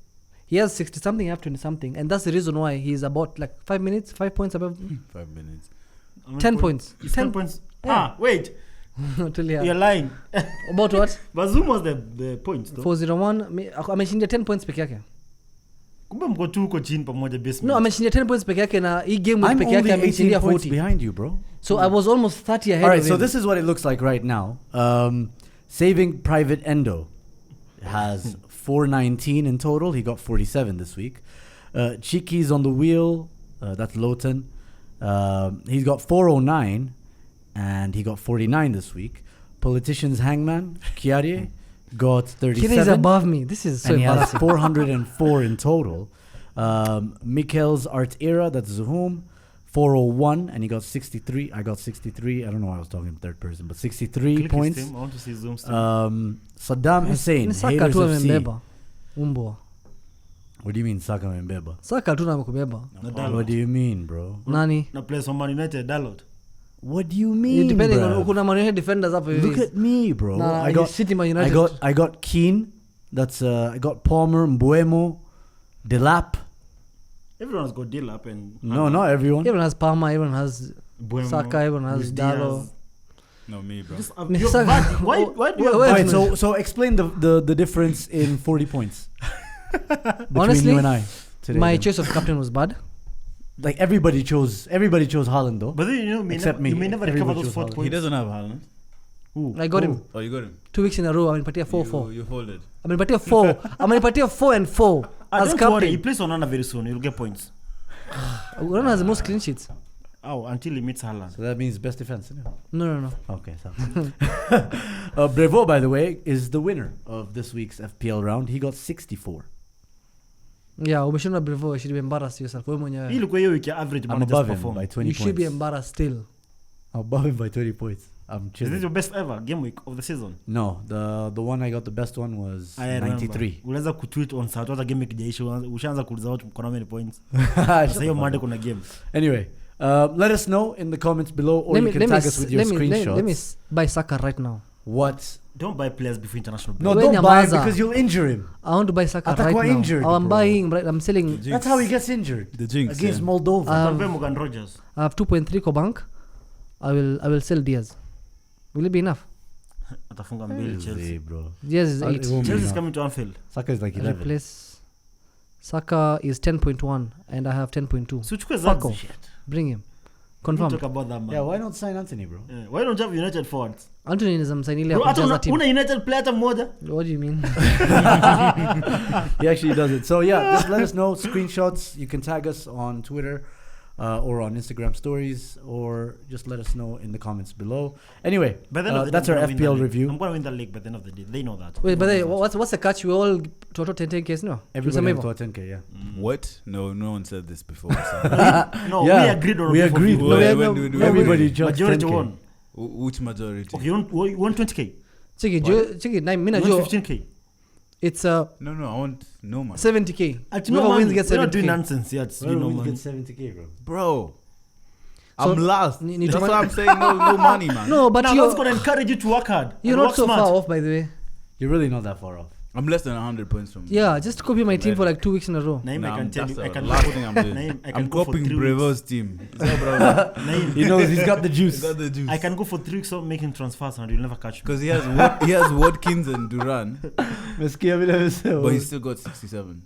He has 60 something, I have 20 something. And that's the reason why he's about like 5 points above. 5 minutes. How many 10 points. It's 10 points. Yeah. Ah, wait. Till You're here. lying. About what? But Zoom was the points though. 401. Ameshindia 10 points peke yake. Kumbe mko tu huko chini pamoja basement. No, ameshindia 10 points peke yake na hii game week I'm peke yake only 18 ameshindia points 40. behind you, bro. So I was almost 30 ahead All right, of so him. this is what it looks like right now. Saving Private Endo has 419 in total. He got 47 this week. Chiki's on the wheel. That's Lowton. He's got 409 and he got 49 this week. Politician's Hangman, Kiarie, got 37. Kid is above me. This is so and he has embarrassing. 404 in total. Mikel's Art Era, that's Zuhum, 401, and he got 63. I got 63. I don't know why I was talking in third person, but 63 Click his points. team. I want to see Zoom's team. Saddam Hussein, Ni Saka Haters tu FC. amembeba. Umbwa. What do you mean, Saka Mbeba? Saka tu amekubeba. Na Dalot. What do you mean, bro? Nani? Na players from Man United, Dalot. What do you You mean, depending bruh? on kuna Man United defenders hapo hivi. Look at me, bro. Nah, I got City Man United. I got Keane. That's I got Palmer, Mbuemo, Delap. Everyone's got deal up and No, not everyone. Everyone has Palmer, everyone has Buemo, Saka, everyone has Luis Dalo. Diaz. No, me, bro. Just, Saka- you're bad. Why do you Wait, have wait. Alright, bad- so explain the difference in 40 points between Honestly, you and I today. My then. choice of captain was bad. Like everybody chose Haaland though. But then Except me. you may never recover Everybody those chose 4 Haaland. points. He doesn't have Haaland. Who? I got him Oh, you got him. 2 weeks in a row. I'm in Patia 4-4. You folded. I'm in Patia 4. I'm in Patia 4 and 4 as Don't captain. worry, he plays Onana very soon. He'll get points. Ronaldo has the most clean sheets. Oh, until he meets Haaland. So that means best defense, isn't it? No. Okay, so Brevo, by the way, is the winner of this week's FPL round. He got 64. Yeah, umeshinda Brevo. You should be embarrassed yourself. Wewe Hii mwenyewe. ilikuwa hiyo wiki ya average I'm managers above him perform. by 20 You should be points. embarrassed still. I'm above him by 20 points. I'm Is this chilling. your best ever game week of the season? No, the one I got the best one was I remember. 93. Unaweza kutweet on Saturday hata game ikijaisha ushaanza kuuliza watu mko na many points. Sasa hiyo Monday kuna game. Anyway, let us know in the comments below, or you can tag us with your screenshots. Let me buy Saka right now. What? Don't buy players before international break. No, When don't buy him Yamaza- because you'll injure him. I want to buy Saka Atakuwa right now. injured, I'm bro. buying. Right, I'm selling. The That's how he gets injured. The jinx. Against yeah. Moldova. Utambe Morgan Rogers. I have 2.3 ko bank. I will sell Diaz. Will it be enough? Atafunga mbili Chelsea. bro. Diaz is It 8. won't be Chelsea is enough. coming to Anfield. Saka is like 11. Replace. Saka is 10.1 and I have 10.2. So uchukue Fuck Zags. off. Bring him. Don't Confirm. talk about that man. Yeah, why not sign Anthony, bro? Yeah, why don't you have United forwards? Anthony is msainia Bro, hata kujaza team. una United player hata mmoja. What do you mean? He actually does it. So yeah, just let us know. Screenshots. You can tag us on Twitter or on Instagram stories, or just let us know in the comments below. Anyway, By the end of the day, that's I'm our gonna win that FPL league. review. I'm gonna win the league by the end of the day. They know that. Wait, but They hey, know that. what's the catch? We all total 10 case no? Everybody Tuseme have hivyo. to 10K, yeah. What? No, no one said this before. So. No, Yeah, we agreed on we a agreed. before No, we- Wait, no, when do we do no, it? Everybody judged Majority 10K. won. Which majority? Okay, you want 20k? Cheki, na mimi You najua want 15k? it's No, I want no man. 70k. Actually, no, Whoever man, wins gets we're not doing 70k. nonsense yet. Well, You know, we man. get 70K, bro. Bro. So, I'm last. ni- ni That's tuma- why I'm saying no money, man. No, but Now, you're that's gonna encourage you to work hard. you're and not work so smart. far off, by the way. You're really not that far off. I'm less than 100 points from. Yeah, just copy my team for like 2 weeks in a row. Naim, I can tell that's you, I the can last go thing I'm for, doing. Naim, I can I'm go for copying 3 weeks. Brevo's team. Naim, He knows he's got the He's juice. got the juice. I can go for 3 weeks of making transfers and you'll never catch me. Because he has Watkins and Duran, but he's still got 67.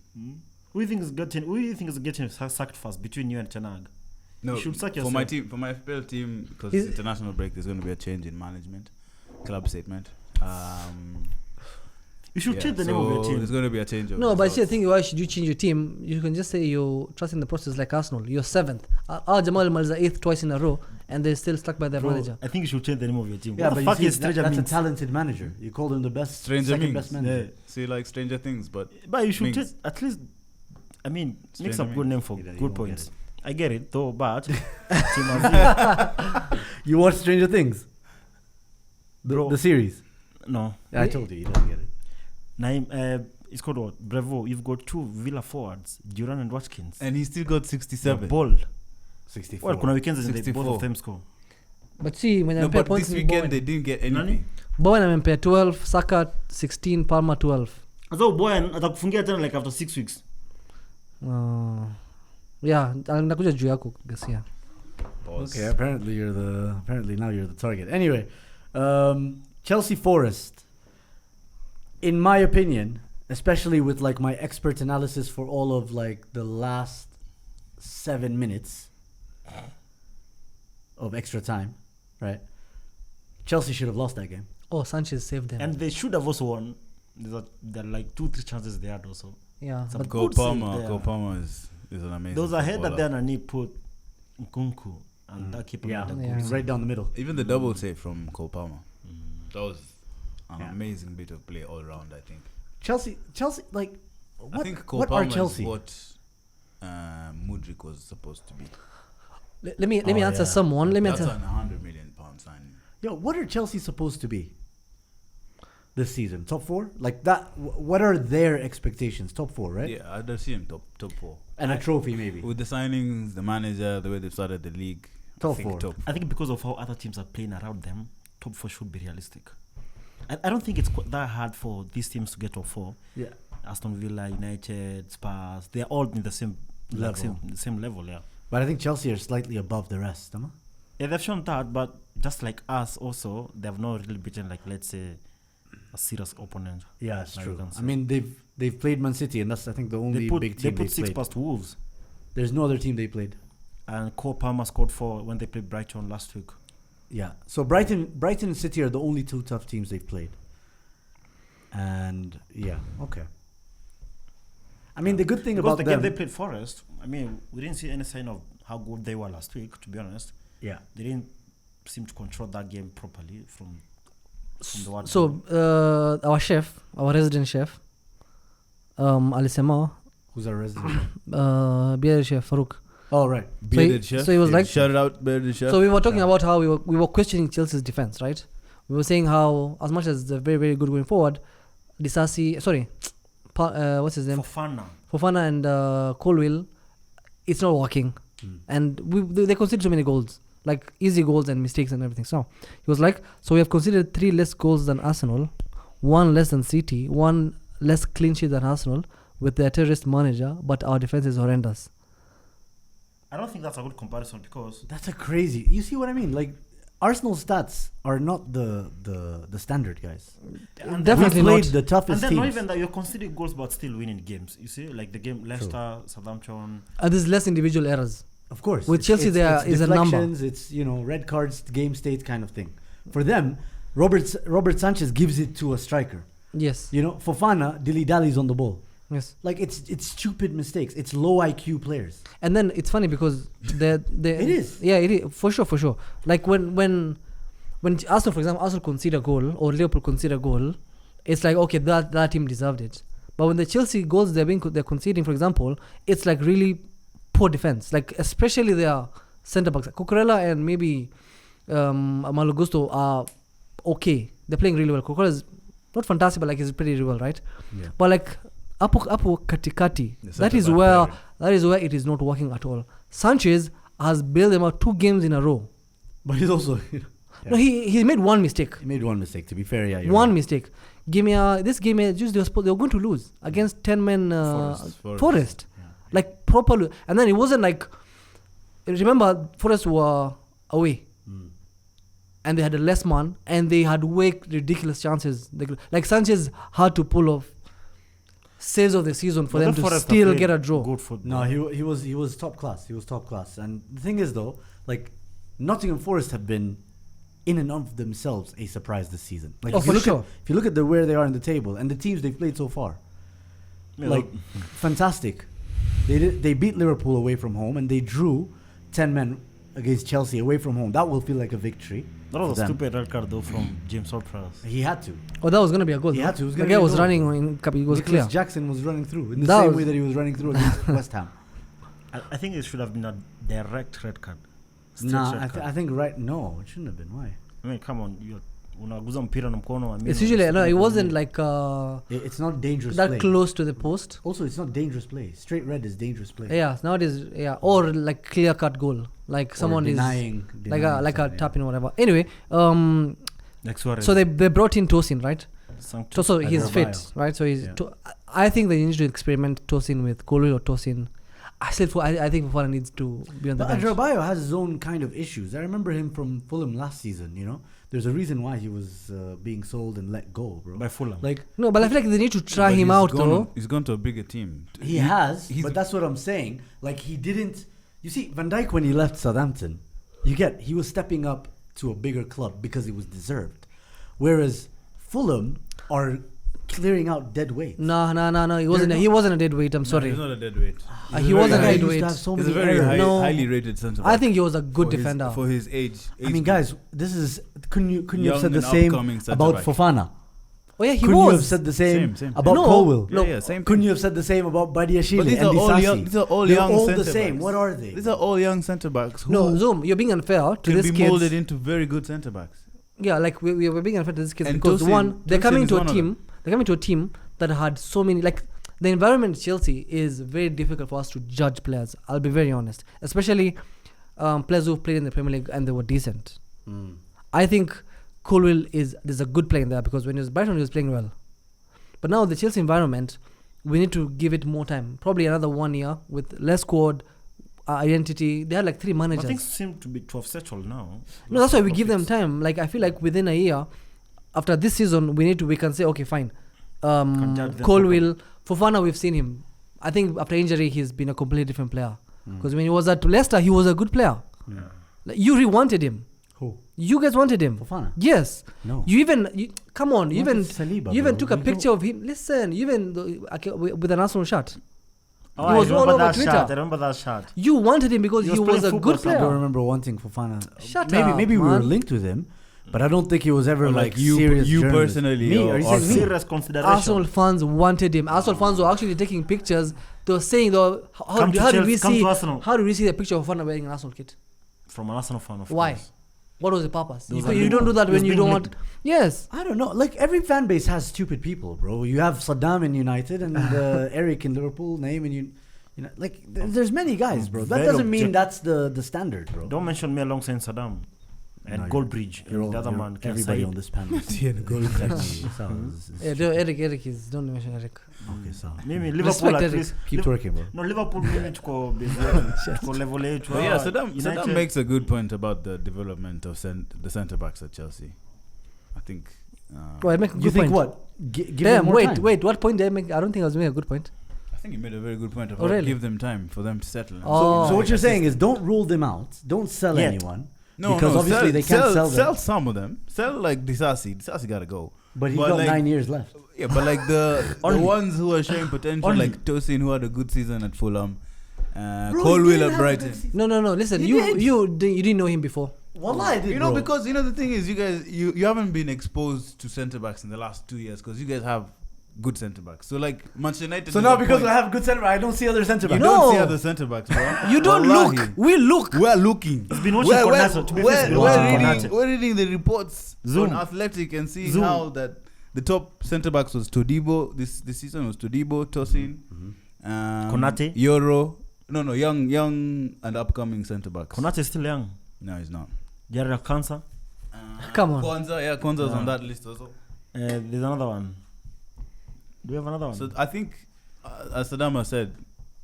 Who do you think is getting sacked first between you and Tenag? No, You should sack for yourself. my team, for my FPL team, because Is- international break, there's going to be a change in management, club statement. You should Yeah, change the name of your so team. There's going to be a change. Of No, but see, the results. thing, why should you change your team? You can just say you trust in the process like Arsenal. You're 7th. Jamal Malza 8th twice in a row, and they're still stuck by their Bro, manager. I think you should change the name of your team. Yeah, What but the you fuck see, is Stranger that's a Means? talented manager. You called him the best, Stranger second Means. best manager. Yeah. See, like Stranger Things, but But you should Means. change, at least, I mean, make Stranger some good Means. name for You good won't points. get I get it, though, but Team Azir, You watched Stranger Things? Bro. The series? no. Yeah, I told you, you don't get it. Naim, it's called what? Bravo. You've got 2 Villa forwards, Duran and Watkins. and he still got They're 67. bold. 64. Well, kuna weekends and they 64. both of them score. But see, when No, I compare but points this in weekend they didn't get anything. Bowen amempea 12, Saka 16, Palmer 12. So Boyan atakufungia tena like after 6 weeks. Yeah, nakuja juu yako Gasia. Okay, apparently now you're the target. Anyway, Chelsea Forest. In my opinion, especially with like my expert analysis for all of like the last 7 minutes of extra time, right? Chelsea should have lost that game. Oh, Sanchez saved them. And they should have also won. There are like 2-3 chances they had also. Yeah, Some but Cole good save Palmer, there. Cole Palmer is an amazing. There was a header footballer. there and he put Nkunku and that keeper. Yeah, made a Yeah. good save. right down the middle. Even the double save from Cole Palmer. That was an Yeah. amazing bit of play all around, I think. Chelsea, like, I think Cole what Palmer are Chelsea? is what Mudryk was supposed to be. let me Oh, answer yeah. someone. Let me That's answer. an £100 million signing. Yo, what are Chelsea supposed to be this season? Top 4? Like that? What are their expectations? Top 4, right? Yeah, I'd see him top 4. And a trophy maybe. With the signings, the manager, the way they've started the league, Top I think 4. top. I think because of how other teams are playing around them, top 4 should be realistic. I don't think it's that hard for these teams to get top 4. Yeah. Aston Villa, United, Spurs, they're all in the same Level. same level, yeah. But I think Chelsea are slightly above the rest, huh? Yeah, they've shown that, but just like us, also they have not really beaten, like, let's say, a serious opponent. Yeah, it's Like true. you can I say. mean, they've played Man City, and that's I think the only big team they put they 6 played. past Wolves, There's no other team they played. and Cole Palmer scored 4 when they played Brighton last week. Yeah. So Brighton and City are the only 2 tough teams they've played. And yeah, okay. I mean, the good thing Because about the them, game they played Forest, I mean, we didn't see any sign of how good they were last week. To be honest, yeah. they didn't seem to control that game properly from the one. So our resident chef, alisema Who's our resident? beer chef Farouk. Oh, right. Bearded chef. so he was like- shout out bearded chef. So we were talking about how we were questioning Chelsea's defense, right? We were saying how as much as they're very, very good going forward, what's his name? Fofana and Colwill, it's not working. And they conceded so many goals, like easy goals and mistakes and everything. So he was like, so we have conceded 3 less goals than Arsenal, 1 less than City, 1 less clean sheet than Arsenal with their terrorist manager, but our defense is horrendous. I don't think that's a good comparison because That's a crazy. You see what I mean? Like, Arsenal stats are not the standard, guys. Definitely we played not. the and toughest then teams. not even that you're conceding goals but still winning games. You see, like the game Leicester, Southampton. And there's less individual errors. Of course. With Chelsea, there is a number. deflections, it's, red cards, game states kind of thing. For them, Robert Sanchez gives it to a striker. Yes. Fofana dilly-dallies on the ball. Yes. Like, it's stupid mistakes. It's low IQ players. And then it's funny because they It is. Yeah, it is for sure. Like when Arsenal, for example, concede a goal or Liverpool concede a goal, it's like, okay, that team deserved it. But when the Chelsea goals they're conceding, for example, it's like really poor defense. Like especially their centre backs, Cucurella and maybe Malo Gusto are okay. They're playing really well. Cucurella is not fantastic, but like he's pretty well, right? Yeah. But like Apo katikati, that is where it is not working at all. Sanchez has bailed them out 2 games in a row. But he's also... No, he made one mistake. He made one mistake, to be fair, yeah. One mistake. This game, they were going to lose against 10-man Forest. Yeah. Like, properly. And then it wasn't like... Remember, Forest were away. And they had a less man. And they had way ridiculous chances. Like, Sanchez had to pull off saves of the season for them to still get a draw. Good football. No, he was top class. He was top class. And the thing is, though, like, Nottingham Forest have been in and of themselves a surprise this season. Like, if you look at where they are in the table and the teams they've played so far, like, fantastic. They beat Liverpool away from home and they drew 10 men against Chelsea away from home. That will feel like a victory. That was a stupid red card though from James Ward-Prowse. He had to. Oh, that was going to be a goal. He had to. The guy was running in Cup. It was Nicholas clear. Jackson was running through in the same way that he was running through against West Ham. I think it should have been a direct red card. Nah, I think no, it shouldn't have been. Why? I mean, come on, unaguza mpira na mkono. It's usually no. It wasn't like it's not dangerous that play. close to the post. Also, it's not dangerous play. Straight red is dangerous play. Yeah, nowadays, or like clear cut goal, like Or someone denying is like a tapping or whatever. Anyway, Like Suarez. so they brought in Tosin, right? Sanchez. So he's fit, Adebayo. right? So he's. Yeah. I think they need to experiment Tosin with Colwill or Tosin. I think Fofana needs to be on the But bench. Adebayo has his own kind of issues. I remember him from Fulham last season. There's a reason why he was being sold and let go, bro. By Fulham. Like, No, but I feel like they need to try But him he's out gone- though. He's gone to a bigger team. he has, he's- but that's what I'm saying. Like, he didn't. You see, Van Dijk, when he left Southampton, he was stepping up to a bigger club because it was deserved. Whereas Fulham are clearing out dead weight. No. He wasn't a dead weight. I'm sorry. He's not a dead weight. He wasn't a He dead used weight. to have so He's a many very errors. No. highly rated centre I back think he was a good for his- defender. for his age. I mean, guys, this is couldn't you have Young said the and same upcoming centre about back. Fofana? Oh yeah, he Couldn't you have was. said the same, Same. about No, Colwill? Yeah, same. Couldn't thing. you have said the same about Badiashile But these and are all Disasi? young. These are all They're young all centre the same. backs. What are they? These are all young centre backs who No, Zoom, you're being unfair to can this be kids. molded into very good centre backs. Yeah, like we're being unfair to this kids And because they're Tosin coming is to a one of team. They're coming to a team that had so many like. The environment at Chelsea is very difficult for us to judge players. I'll be very honest, especially players who played in the Premier League and they were decent. I think Colwill there's a good player in there because when he was Brighton, he was playing well. But now the Chelsea environment, we need to give it more time. Probably another 1 year with less squad, identity. They had like 3 managers. But things seem to have settled now. No, that's why we give them time. Like I feel like within a year, after this season, we can say, okay, fine. Colwill, Fofana, we've seen him. I think after injury, he's been a completely different player. Because when he was at Leicester, he was a good player. Yeah. Like, you wanted him. Who? You guys wanted him. Fofana? Yes. No. Come on. You even Saliba, took a picture of him. Listen, with an Arsenal shirt. Oh, He was all over Twitter. I remember that shot. You wanted him because he was a good I don't player. remember wanting Fofana. Shut maybe up, maybe we were man. linked with him, but I don't think he was ever Or like you serious journalist. personally, Me? or Are you saying me? Serious consideration. Arsenal fans wanted him. Arsenal fans were actually taking pictures. They were saying, how did we see the picture of Fofana wearing an Arsenal kit? From an Arsenal fan, of Why? course. What was the purpose? There was You don't do that He was when you being don't want. linked. Yes. I don't know. Like every fan base has stupid people, bro. You have Saddam in United and Eric in Liverpool. Name and you know, like there's many guys, bro. That Very doesn't mean object- that's the standard, bro. Don't mention me alongside Saddam and No, Goldbridge. You're all, the other you're man, everybody Said. on this panel. Eric is. Don't mention Eric. Okay, so Mimi Liverpool Respect at Eric. least. keep twerking, bro. No, Liverpool mimi tuko busy yetu. Tuko level yetu. But yeah, Saddam United. makes a good point about the development of the centre backs at Chelsea. I think. Oh, I make a good You think point. what? Give Damn, them more time. wait. What point did I make? I don't think I was making a good point. I think you made a very good point Oh, about really? give them time for them to settle. Oh. So what you're saying is don't rule them out. Don't sell Yet. anyone. No, because obviously they can't sell them. Sell some of them. Sell like Disasi. Disasi gotta go. But he's But got like- 9 years left. Yeah, but like the ones who are showing potential, Only. like Tosin, who had a good season at Fulham, Bro, he Colwill didn't at have a Brighton. good season. No. Listen, He you did. didn't know him before. Wallah, I did, You know, bro. because the thing is, you guys, you haven't been exposed to centre backs in the last 2 years because you guys have good centre backs. So like Manchester United. So is now a because point- I have good center, I don't see other center you backs. No. don't see other centre backs, bro. You don't Wallahi. look. We look. We're looking. He's been watching Konate. To be fair, he's been watching Konate. We're reading the reports Zoom. on Athletic and seeing Zoom. how that the top centre backs was Todibo. This season was Todibo, Tosin, Konate. Euro. No, young and upcoming centre backs. Konate is still young. No, he's not. Jared Kansa. Come on. Kwanza's on that list also. There's another one. Do we have another one? So I think, as Sadama said,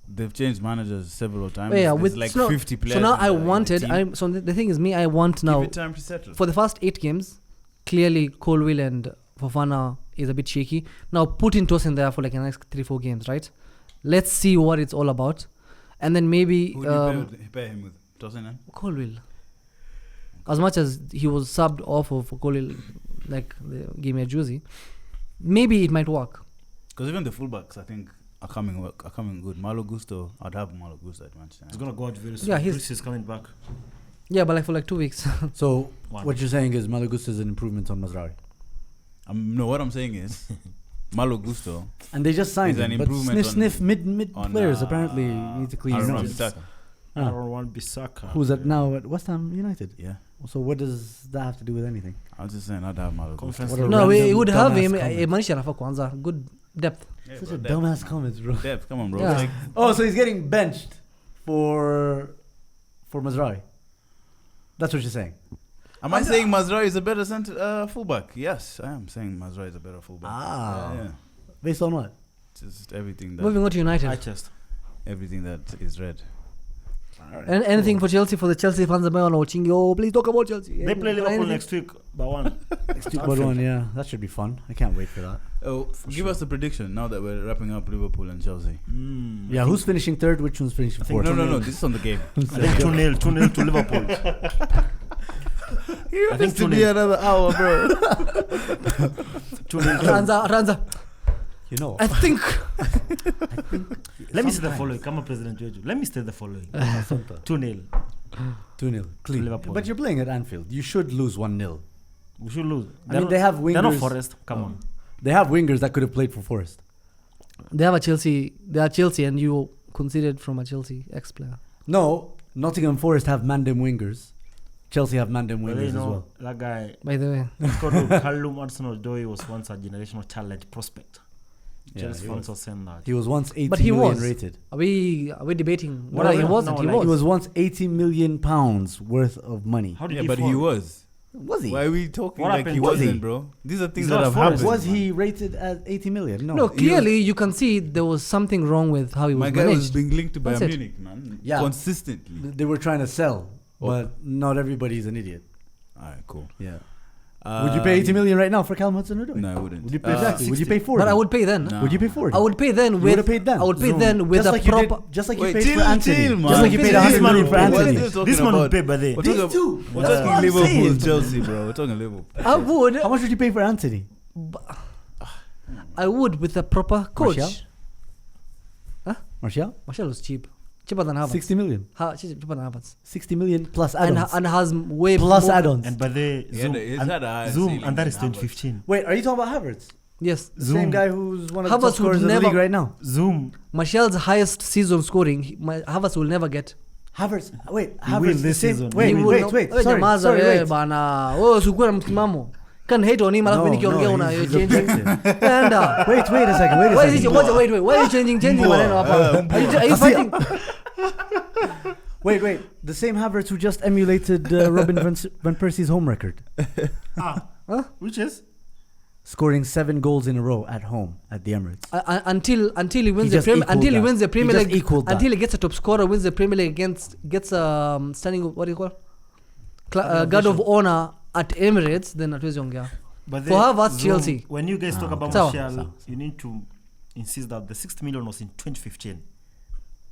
they've changed managers several times. Yeah, There's with like so, 50 players. So now in I the- in the wanted. team. So the thing is, I want now Give it time to settle. for the first 8 games. Clearly, Colwill and Fofana is a bit shaky. Now put in Tosin there for like the next 3-4 games, right? Let's see what it's all about, and then maybe Who do you pair him with? Tosin, eh? Colwill. As much as he was subbed off of Colwill, like they gave me a juicy, maybe it might work. Because even the fullbacks, I think, are coming good. Malo Gusto, I'd have Malo Gusto at Manchester. He's gonna go out very soon. Yeah, Bruce is coming back. Yeah, but like for like 2 weeks. So One. what you're saying is Malagusta is an improvement on Mazraoui. No, what I'm saying is, Malo Gusto. And they just signed Is an him. But improvement sniff mid on, players apparently need to clean Aaron his Wan-Bissaka. Ah. I don't want Bissaka. Who's at now at West Ham United? Yeah, So what does that have to do with anything? I was just saying I'd have Malo Gusto. Conference What a League. No, we random would have dumbass him. comment. Manisha Rafa Kwanza. Good depth. Yeah, Such bro, a depth, dumbass man. comment, bro. Depth, come on, bro. Yeah. It's like, Oh, so he's getting benched for Mazraoui. That's what you're saying. am I saying Mazraoui is a better fullback? Yes, I am saying Mazraoui is a better fullback. Yeah. Based on what? Just everything Moving on to United. High chest. everything that is red. And anything for Chelsea, for the Chelsea fans that are watching, yo, please talk about Chelsea. They play Liverpool Anything? next week by 1. But one, yeah, that should be fun. I can't wait for that. Oh, give us a prediction now that we're wrapping up Liverpool and Chelsea. Yeah, who's finishing third? Which one's finishing think fourth? No, this is on the game. I think 2-0 to Liverpool. You I think have to be 2-0. another hour, bro. 2-0. Ranza. You know, I think. Let me say the following. Come on, President Jojo. Let me say the following. 2-0. 2-0 clean. Liverpool. But you're playing at Anfield. You should lose 1-0. We should lose. I mean, they have They're not wingers. Forest. Come on. They have wingers that could have played for Forest. They have a Chelsea. They are Chelsea, and you considered from a Chelsea ex-player. No, Nottingham Forest have Mandem wingers. Chelsea have Mandem But wingers you as know, well. that guy, By the way, Callum Hudson-Odoi was once a generational talent prospect. Yeah, Chelsea he fans was. were saying that. He was once 80 But he million was. rated. are we debating? No, No, he no, wasn't. no, he like- was. He was once 80 million pounds worth of money. How did Yeah, he but fall? he was. Was he? Why are we talking What like happened? he Was wasn't, he? bro? These are things He's that not have Forest. happened. Was he rated at 80 million? No, He clearly you can see there was something wrong with how he was My guy was managed. being linked to Bayern That's it. Munich, man. Yeah. Consistently. They were trying to sell, but not everybody's an idiot. Alright, cool. Yeah. Would you pay 80 million right now for Callum Hudson-Odoi? No, I wouldn't. Would you pay exactly? Would you 60. pay 40? But I would pay then. No. Would you pay 40? I would pay then You with. would've paid then? I would pay Zoom. then with just a like you proper. did, just like you Wait, paid chill, for Anthony. chill, man. Just like you paid This 100 man million will for pay. Anthony. What are you talking This man will about? pay by the. We're These talking, two. we're That's talking what I'm Liverpool, saying. Chelsea, bro. We're talking Liverpool. I would. How much would you pay for Anthony? I would with a proper coach. Martial? Martial? Martial was cheap. Cheaper than Havertz. 60 million. Cheaper than Havertz. 60 million plus And, add-ons. and has way Plus more. add-ons. And by the He Zoom, had a- he's and, had a higher Zoom, ceiling and that than is Havertz. 2015. Wait, are you talking about Havertz? Yes. The Zoom. same guy who's one of the top Havertz would scorers in the never- league right now. Zoom. Martial's highest season scoring, Havertz will never get. Havertz, wait, He will Havertz the this same. season. Wait, He will wait, not- wait. Wewe Sorry, nyamaza sorry, wewe wait. bana. Wewe usikuwe na msimamo. Can hate on him alafu mimi nikiongea una he's changing. objective. Enda. Wait a second, wait a Why second. is it wait why are you changing maneno hapa? Are you fighting? Wait. The same Havertz who just emulated Robin van Persie's home record, Which is? scoring 7 goals in a row at home at the Emirates. Until he wins He the just Premier equaled until he that. wins the He Premier just League equaled that. until he gets a top scorer, wins the Premier League gets standing, what do you call, guard of honor at Emirates, then hatuwezi ongea. But For Havertz, Chelsea. When you guys talk about Sawa. Martial, you need to insist that the 60 million was in 2015.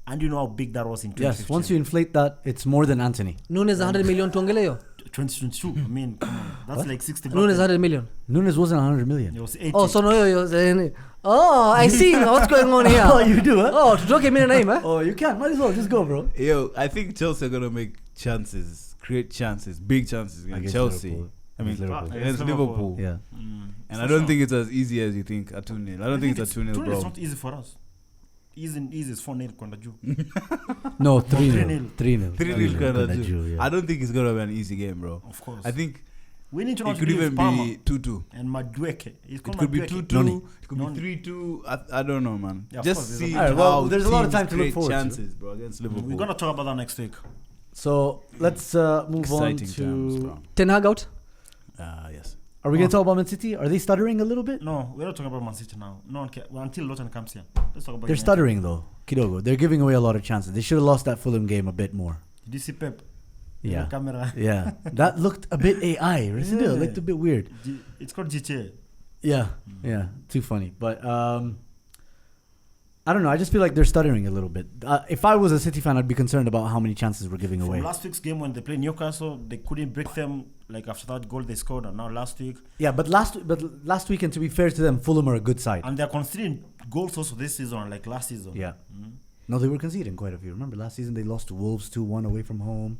And you know how big that was in 2015. Yes, once you inflate that, it's more than Anthony. Nunes 100 million tuongele hiyo. 2022. I mean, come on. That's like 60 Nunes bucks. 100 million. Nunes wasn't 100 million. It was 80. Oh, so no yo. Oh, I see what's going on here. Oh, you do, huh? Oh, tutoke mimi na name, eh? Oh, you can. Might as well just go, bro. Yo, I think Chelsea are gonna make chances, create chances, big chances against Against Chelsea. Liverpool. I mean, Against Liverpool. against Liverpool. Liverpool. Yeah. And For I don't sure. think it's as easy as you think at 2-0. I don't think it's a 2-0, 2-0 bro. is not easy for us. Easy is 4-0 kwenda juu. No, 3-0. 3-0. 3-0. 3-0 Kwenda Kanada. juu, yeah. I don't think it's gonna be an easy game, bro. Of course. I think we need to know it could even be 2-2. and Madueke. It could be 2-2. Noni. It could Noni. be 3-2. I don't know, man. Yeah, of Just course, see there's a- Alright, how well, there's a lot of teams time to look create forward to. chances, bro, against Liverpool. We're gonna talk about that next week. So let's move on Exciting times, to. bro. Ten Hag out. Yes. Are we going to talk about Man City? Are they stuttering a little bit? No, we're not talking about Man City now. No one well, until Lawton comes here. Let's talk about They're United. stuttering though. Kidogo. They're giving away a lot of chances. They should have lost that Fulham game a bit more. Did you see Pep? Yeah. The camera. Yeah. That looked a bit AI. It Yeah. looked a bit weird. It's called GTA. Yeah. Yeah. Too funny. But I don't know. I just feel like they're stuttering a little bit. If I was a City fan, I'd be concerned about how many chances we're giving From away. last week's game when they played Newcastle, they couldn't break them. Like after that goal they scored, and now last week, Yeah, but last weekend, to be fair to them, Fulham are a good side. and they're conceding goals also this season, like last season. Yeah. No, they were conceding quite a few. Remember last season they lost to Wolves 2-1 away from home.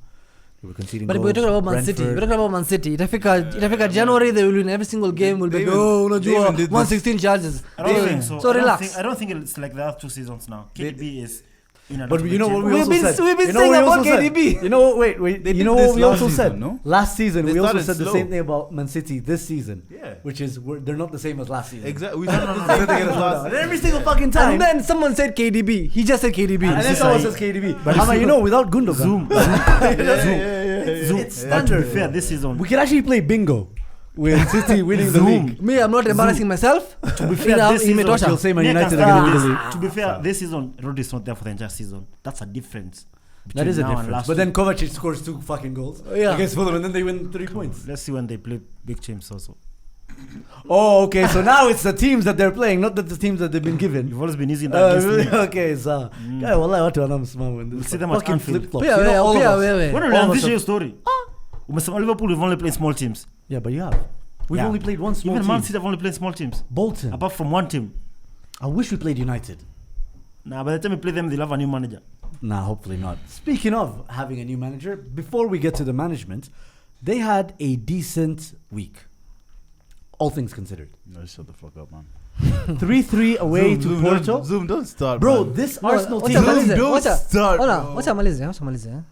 They were conceding But goals. we're talking about Man City. We're Brentford. talking about Man City. Itafika January, they will win every single game. Will be They even- oh, they even unajua did 116 charges. I don't think so. So relax. I don't think it's like the other 2 seasons now. KDB is in and But out of you know the what we team. also We've been- said? we've been You know saying what we about also said? KDB. You know, wait. They You did know this what we last also season, said? no? Last season, They we also started said the slow. same thing about Man City this season. Yeah. Which is they're not the same as last season. Exactly. We said the same thing as last And every single fucking time. And then someone said KDB. He just said KDB. And then This someone is says KDB. But But if you you know, without Gundogan. Zoom. Zoom. It's But to be standard. fair, this season, We can actually play bingo with City winning the league. Me, I'm not embarrassing myself. To be fair, this season, Imetosha. you'll say Man Nick United has are going to win done the this. league. To be fair, this season, Rodri's not there for the entire season. That's a difference. That is a between now and difference. last But then week. Kovacic scores 2 fucking goals Yeah. against Fulham, and then they win 3 points. Let's see when they play big teams also. Oh, okay. So now it's the teams that they're playing, not the teams that they've been given. You've always been easy in that against me. Okay, so guy, wallahi, watu wanamsimama in this We'll see one. them at Fucking Anfield. flip-flops. Pia You know, all of us. wewe. When All I of us this have- your story, umesema Liverpool we've only played small teams. Yeah, but you have. We've Yeah. only played one small Even Man team. City have only played small teams. Bolton. Apart from one team. I wish we played United. Now by the time we play them, they'll have a new manager. Nah, hopefully not. Speaking of having a new manager, before we get to the management, they had a decent week. All things considered. No, shut the fuck up, man. 3-3 away to Porto. Zoom, don't start, Bro, man. this No, Arsenal wacha team... amalize, Don't wacha- start, ona, bro. wacha amalize.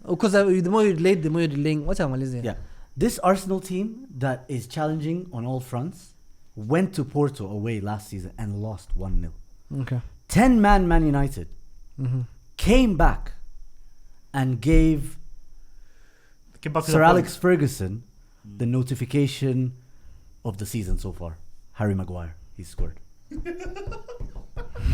Because the more you delayed, the more you're delaying. Wacha amalize. Yeah. This Arsenal team that is challenging on all fronts went to Porto away last season and lost 1-0. Okay. 10-man Man United came back and gave Came back to Sir the Alex point. Ferguson the notification of the season so far. Harry Maguire, he scored.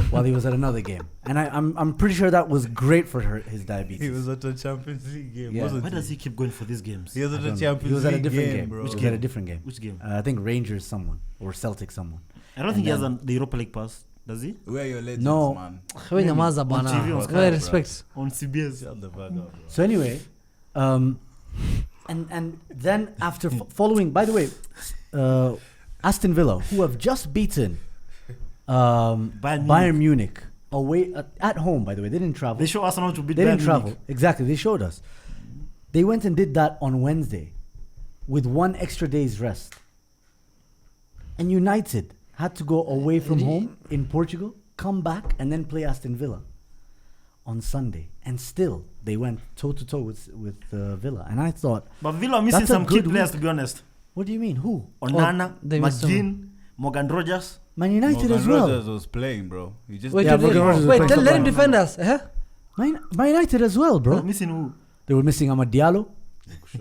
While he was at another game. And I'm pretty sure that was great for his diabetes. He was at a Champions League game, Yeah. wasn't Why does he keep going for these games? He was I at a don't know. Champions He was at a League different game, game. bro. He was at a different game. Which game? I think Rangers someone. Or Celtic someone. I don't think he has the Europa League pass. Does he? Where are your legends, No. man? Wewe nyamaza bana. TV on Sky, Wewe bro. respect. On CBS. Shut the fuck up, bro. So anyway, and then after following, by the way, Aston Villa, who have just beaten Bayern Munich away at home, by the way, they didn't travel. They show Arsenal to beat They didn't Bayern travel. Munich. Exactly, they showed us. They went and did that on Wednesday with 1 extra day's rest. And United had to go away from home in Portugal, come back, and then play Aston Villa on Sunday. And still, they went toe-to-toe with Villa. And I thought, But Villa are missing That's a some key good players, week. to be honest. what do you mean? Who? Onana, they missed McGinn, Morgan Rogers. Man United Morgan as well. Rogers was playing, bro. He just Wait, Yeah, Morgan Rogers is wait, playing let him football. defend us. Man United as well, bro. Missing who? They were missing Amad Diallo,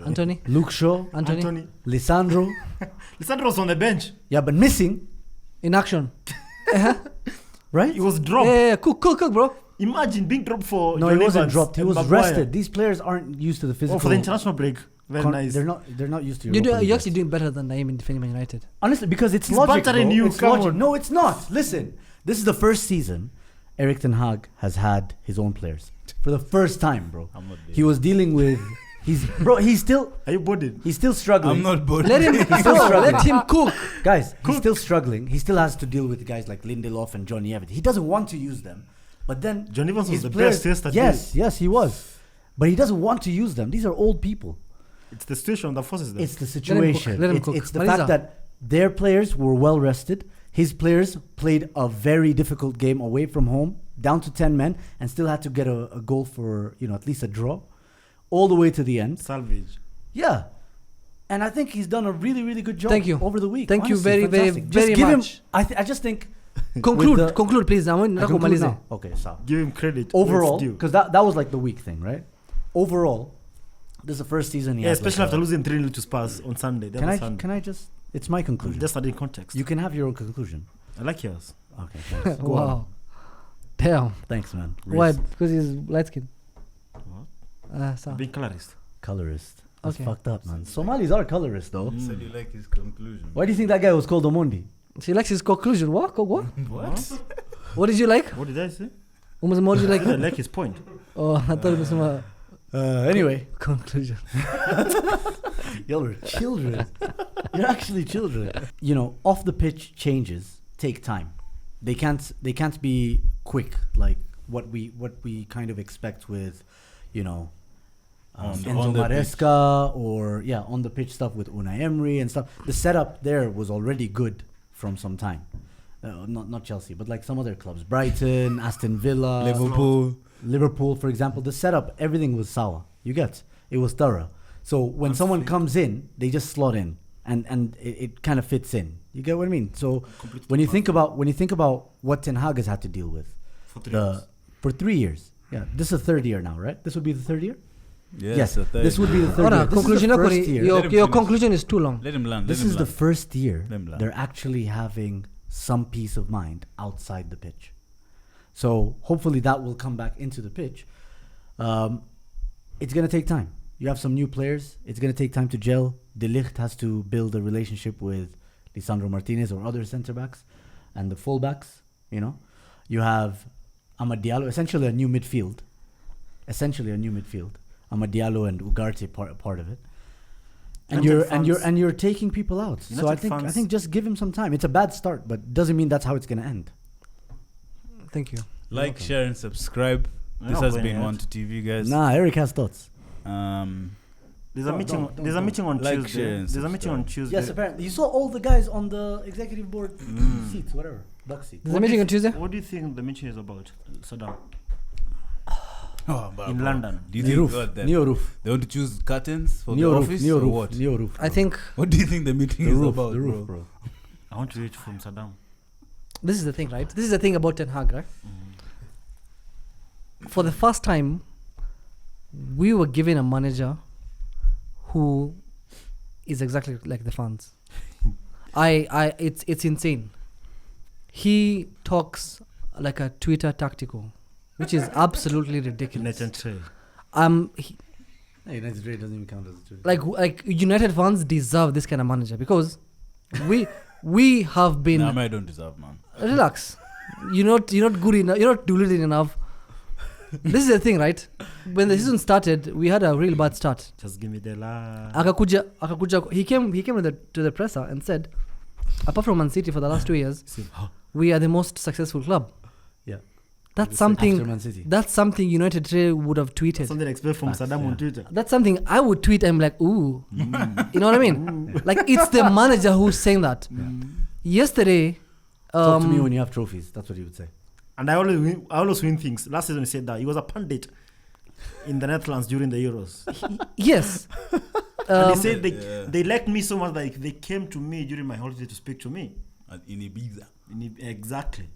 Anthony. Luke Shaw, Anthony. Lisandro. Lisandro was on the bench. Yeah, but missing, In action. right? He was dropped. Yeah, cook, bro. Imagine being dropped for No, John he wasn't Evans dropped. He and was Maguire. rested. These players aren't used to the physical. Oh, for the international break. Very nice. They're not used to. You're Europa League actually rest. doing better than Naeem in defending Man United. Honestly, because it's He's logic, bantering bro. you, It's come logic. on. No, it's not. Listen, this is the first season Erik ten Hag has had his own players for the first time, bro. I'm not there. He was dealing with. He's still. Are you bored? He's still struggling. I'm not bored. Let him still go. struggling. Let him cook. Guys, he's still struggling. He still has to deal with guys like Lindelof and Johnny Evans. He doesn't want to use them, but then John Evans was his the players- best yesterday. Yes, he was, but he doesn't want to use them. These are old people. It's the situation that forces them. It's the Let him cook. situation. Let him It's, cook. it's the Marisa. fact that their players were well rested. His players played a very difficult game away from home, down to 10 men, and still had to get a goal for at least a draw, all the way to the end. Salvage. Yeah, and I think he's done a really, really good job. Thank you. Over the week. Thank you Honestly, very, very, fantastic. very Just give much. Him, I just think. Conclude, please. I conclude now. Okay, so Give him credit. where it's overall, due. because that was like the week thing, right? Overall, this is the first season he Yeah, has. especially like after losing 3-0 to Spurs on Sunday. Can I just? It's my conclusion. Just add in context. You can have your own conclusion. I like yours. Okay. Thanks. Go Wow. on. Damn. Thanks, man. Why? Riz. Because he's light skinned. What? So. Being colorist. Colorist. That's Okay. fucked up, man. Somalis are colorist, though. Said you like his conclusion. Why do you think that guy was called Omondi? She likes his conclusion. What? What? What did you like? What did I say? What did you like? I like his point. Oh, I thought it was my Anyway, conclusion. y'all are children. You're actually children. Off the pitch changes take time. They can't be quick like what we kind of expect with, On Enzo the pitch. Maresca or on the pitch stuff with Unai Emery and stuff. The setup there was already good from some time. Not Chelsea, but like some other clubs, Brighton, Aston Villa, Liverpool, for example. The setup, everything was sawa. You get it was thorough. So when someone comes in, they just slot in, and it kind of fits in. You get what I mean? So when you think about what Ten Hag has had to deal with for 3 years, this is the third year now, right? This would be the third year. Yes, This would be the third year. This is Conclusion. the first year. Let him Your finish. conclusion is too long. Let him land. This is the first year Let him land. they're actually having some peace of mind outside the pitch. So hopefully that will come back into the pitch. It's going to take time. You have some new players. It's going to take time to gel. De Ligt has to build a relationship with Lisandro Martinez or other centre-backs and the full-backs, You have Amad Diallo, essentially a new midfield. Amad Diallo and Ugarte part of it. And you're taking people out. So I think just give him some time. It's a bad start, but doesn't mean that's how it's going to end. Thank you. Like, share, and subscribe. This not has going been ahead. One to TV, guys. Nah, Eric has thoughts. There's a meeting. There's a meeting on Like, share, Tuesday. and There's a meeting on subscribe. Tuesday. Yes, apparently. You saw all the guys on the executive board seats, whatever. Box seats. There's a meeting on Tuesday. What do you think the meeting is about, Saddam? Oh, In London. Do you New think roof. what, that New roof. they want to choose curtains for New the roof. office New or roof. what? New roof. I bro. think What do you think the meeting the is roof. about, The roof, bro. I want to read from Saddam. this is the thing, right? This is the thing about Ten Hag, right? For the first time, we were given a manager who is exactly like the fans. It's insane. He talks like a Twitter tactical, which is absolutely ridiculous. United Trade doesn't even count as a Twitter. Like United fans deserve this kind of manager because we have been. No, I don't deserve, man. Relax. You're not good enough. You're not diluted enough. This is the thing, right? When the season started, we had a real bad start. Just give me the la. Akakuja. He came to the presser and said, apart from Man City for the last 2 years, we are the most successful club. Yeah. That's After Man City. something United Trade would have tweeted. Something expect from Saddam on Twitter. That's something I would tweet. I'm like, ooh. You know what I mean? Like, it's the manager who's saying that. Yesterday... Talk to me when you have trophies. That's what he would say. And I always win things. Last season he said that. He was a pundit in the Netherlands during the Euros. Yes. And he said they liked me so much that they came to me during my holiday to speak to me. In Ibiza. Exactly.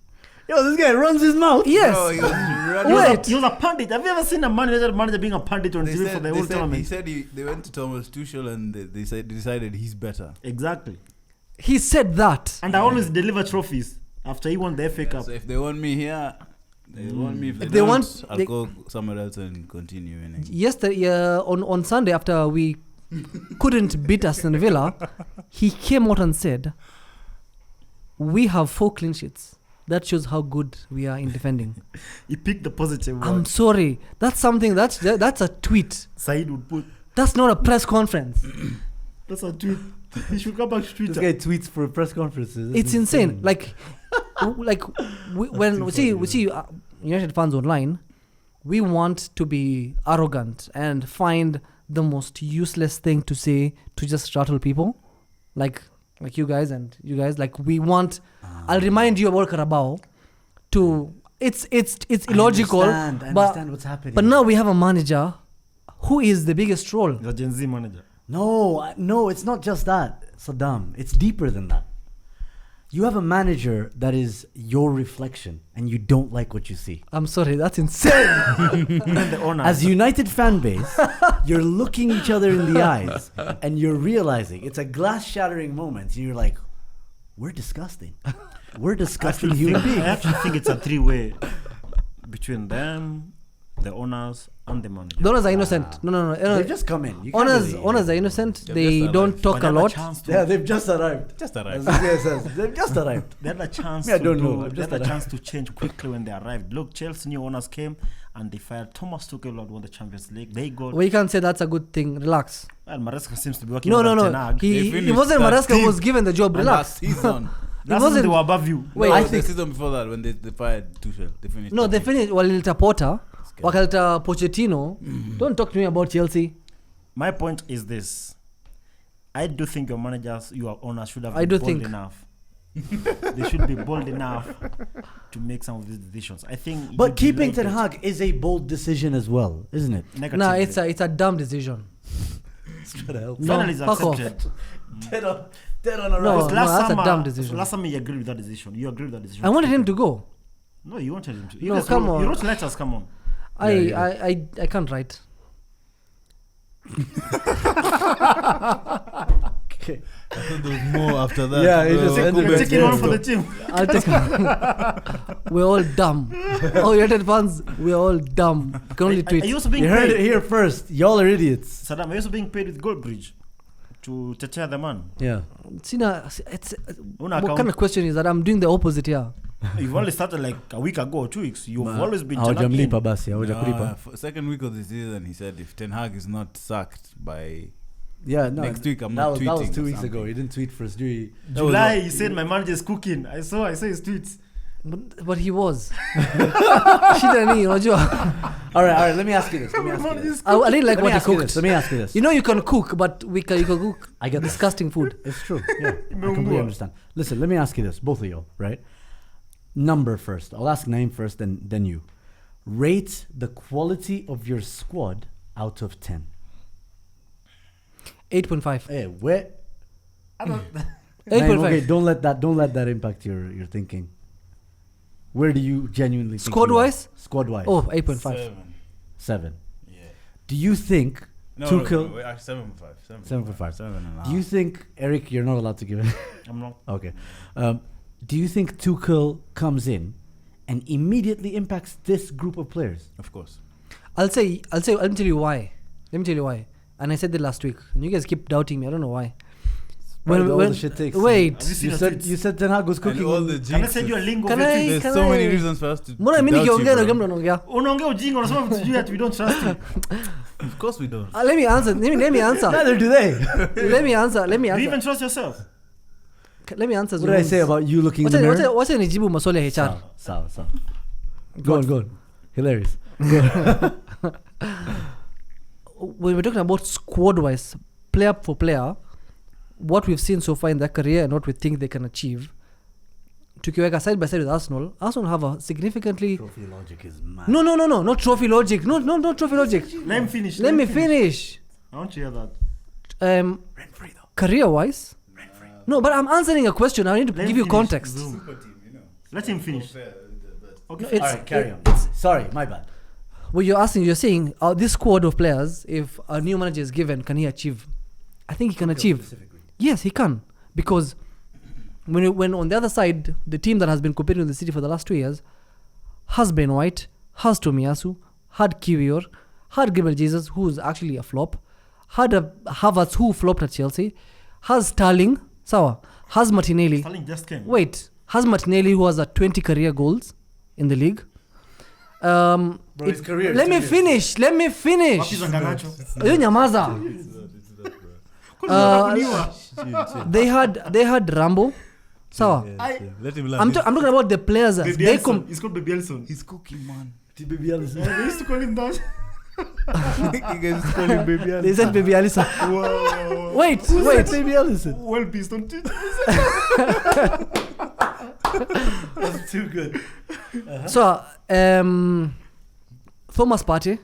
Yo, this guy runs his mouth. Yes. Bro, he was Wait. He was a pundit. Have you ever seen a manager being a pundit on TV for the whole tournament? He said they went to Thomas Tuchel and they decided he's better. Exactly. He said that. And I always deliver trophies after he won the FA Cup. So if they want me here, they want me. If They don't, want- I'll they- go somewhere else and continue winning. Yesterday, on Sunday, after we couldn't beat Aston Villa, he came out and said, we have 4 clean sheets. That shows how good we are in defending. He picked the positive I'm one. sorry. That's something, that's a tweet. Said would put, That's not a press conference. that's a tweet. He should come back to Twitter. This guy tweets for press conferences. It's insane. Like when we see United fans online, we want to be arrogant and find the most useless thing to say to just rattle people, like you guys. Like we want. I'll remind you about Carabao. It's illogical. I understand what's happening. But now we have a manager who is the biggest troll. The Gen Z manager. No, it's not just that, Saddam. It's deeper than that. You have a manager that is your reflection, and you don't like what you see. I'm sorry, that's insane. The owner. As United fan base, you're looking each other in the eyes, and you're realizing it's a glass-shattering moment. And you're like, "We're disgusting. We're disgusting human I beings." actually think it's a 3-way between them, the owners, and the manager. The owners are innocent. No. They've just come in. You can't really- Owners are innocent. They've They just don't arrived. talk a lot. Yeah, they've just arrived. Just As arrived. the guy says, they've just arrived. They had a chance. I don't know. They had a chance to change quickly when they arrived. Look, Chelsea new owners came and they fired Thomas Tuchel, who won the Champions League. They got. Well, you can't say that's a good thing. Relax. Well, Maresca seems to be working. No. Ten Hag. They It finished wasn't that Maresca who team. was given the job. And Relax. last season. Last season wasn't- they were above you. Wait, No, I the think season before that when they fired Tuchel, they finished. no. that They team. finished. Wakalita Potter, wakalita Pochettino. Don't talk to me about Chelsea. My point is this: I do think your managers, your owners, should have I been do bold think- enough. They should be bold enough to make some of these decisions. I think. But you keeping delayed Ten Hag is a bold decision as well, isn't it? it Nah, negatively. it's a dumb decision. Finally, it's fuck off. accepted. Dead on a No, Because last that's a summer, dumb decision. Last summer you agreed with that decision. You agreed with that decision. I wanted him to go. No, you wanted him to. No, come on. You wrote letters. Come on. I can't write. Okay. I thought there was more after that. Yeah, it bro. just ended We're with taking zero. one for the team. I'll take. We're all dumb. Oh, United fans, we're all dumb. You can only Are tweet. you also being You heard it paid? here first. Y'all are idiots. Saddam, are you also being paid with Goldbridge to chair the man? Yeah. Sina, it's Una what account- kind of question is that? I'm doing the opposite here. You've only started like a week ago or 2 weeks. You've Ma- always been Hawajamlipa Janaki. basi, hawajakulipa. Second week of the season, he said if Ten Hag is not sacked by Yeah, no. next week, I'm that not was, tweeting. That was 2 or weeks ago. something. He didn't tweet for Sdui. July, he said my manager is cooking. I saw his tweets. But he was. Shida ni, unajua. All right. Let me ask you this. I didn't like Let me what he ask you cooked. this. Let me ask you this. You know you can cook, but you can cook I get that. disgusting food. It's true. Yeah, I completely understand. Listen, let me ask you this, both of you, right? Number first. I'll ask Naeem first, then you. Rate the quality of your squad out of 10. 8.5. Hey, where? Naeem, 8.5. okay, don't let that impact your thinking. Where do you genuinely think Squad you are? wise? Squad wise. Oh, 8.5. 7. Yeah. Do you think Tuchel. Wait, 7.5. 7.5. 7.5. Do you think, Eric, you're not allowed to give it? I'm not. Okay. Do you think Tuchel comes in and immediately impacts this group of players? Of course. Let me tell you why. And I said that last week. And you guys keep doubting me. I don't know why. All the shit takes. Wait. You said Ten Hag was cooking. And all the Can I send you a link of Can your I- tweet? There's so many reasons for us to Mbona mimi doubt you, nikiongea na bro. kama unaongea? Unaongea ujinga unasema vitu juu ati we don't trust you. Of course we don't. Let me answer. Let me answer. Neither do they. Let me answer. Do you even trust yourself? Let me answer. What did I say about you looking in the mirror? Wacha nijibu maswali ya HR. Sawa. Go on. Hilarious. When we're talking about squad-wise, player for player, what we've seen so far in their career and what we think they can achieve, tukiweka side by side with Arsenal have a significantly... Trophy logic is mad. No, not trophy logic. No trophy logic. Let him finish. Let me finish. I want to hear that. Rent-free though. Career-wise? No, but I'm answering a question. I need to Let give him you finish. context. Zoom. Super team, you know. Let him finish. Okay. No, it's- Alright, carry on. it's- Sorry, my bad. What you're saying, this squad of players, if a new manager is given, can he achieve? I think he can achieve. Specifically. Yes, he can. Because when on the other side, the team that has been competing with the City for the last 2 years has Ben White, has Tomiyasu, had Kiwior, had Gabriel Jesus, who's actually a flop, had Havertz, who flopped at Chelsea, has Sterling, has Martinelli. Sterling just came. Wait, has Martinelli, who has 20 career goals in the league. His career. Let me finish. Wapi za Nganacho? Hiyo nyamaza. They had Rambo. Sawa. Let him I'm talking about the players. Baby They Elson. He's called Baby Elson. He's cooking, man. Baby Allison. They used to call him that. You guys call him Baby They said Baby Alison. Whoa. Wait. Baby Allison. Well beast on it. That's too good. So, Thomas Partey.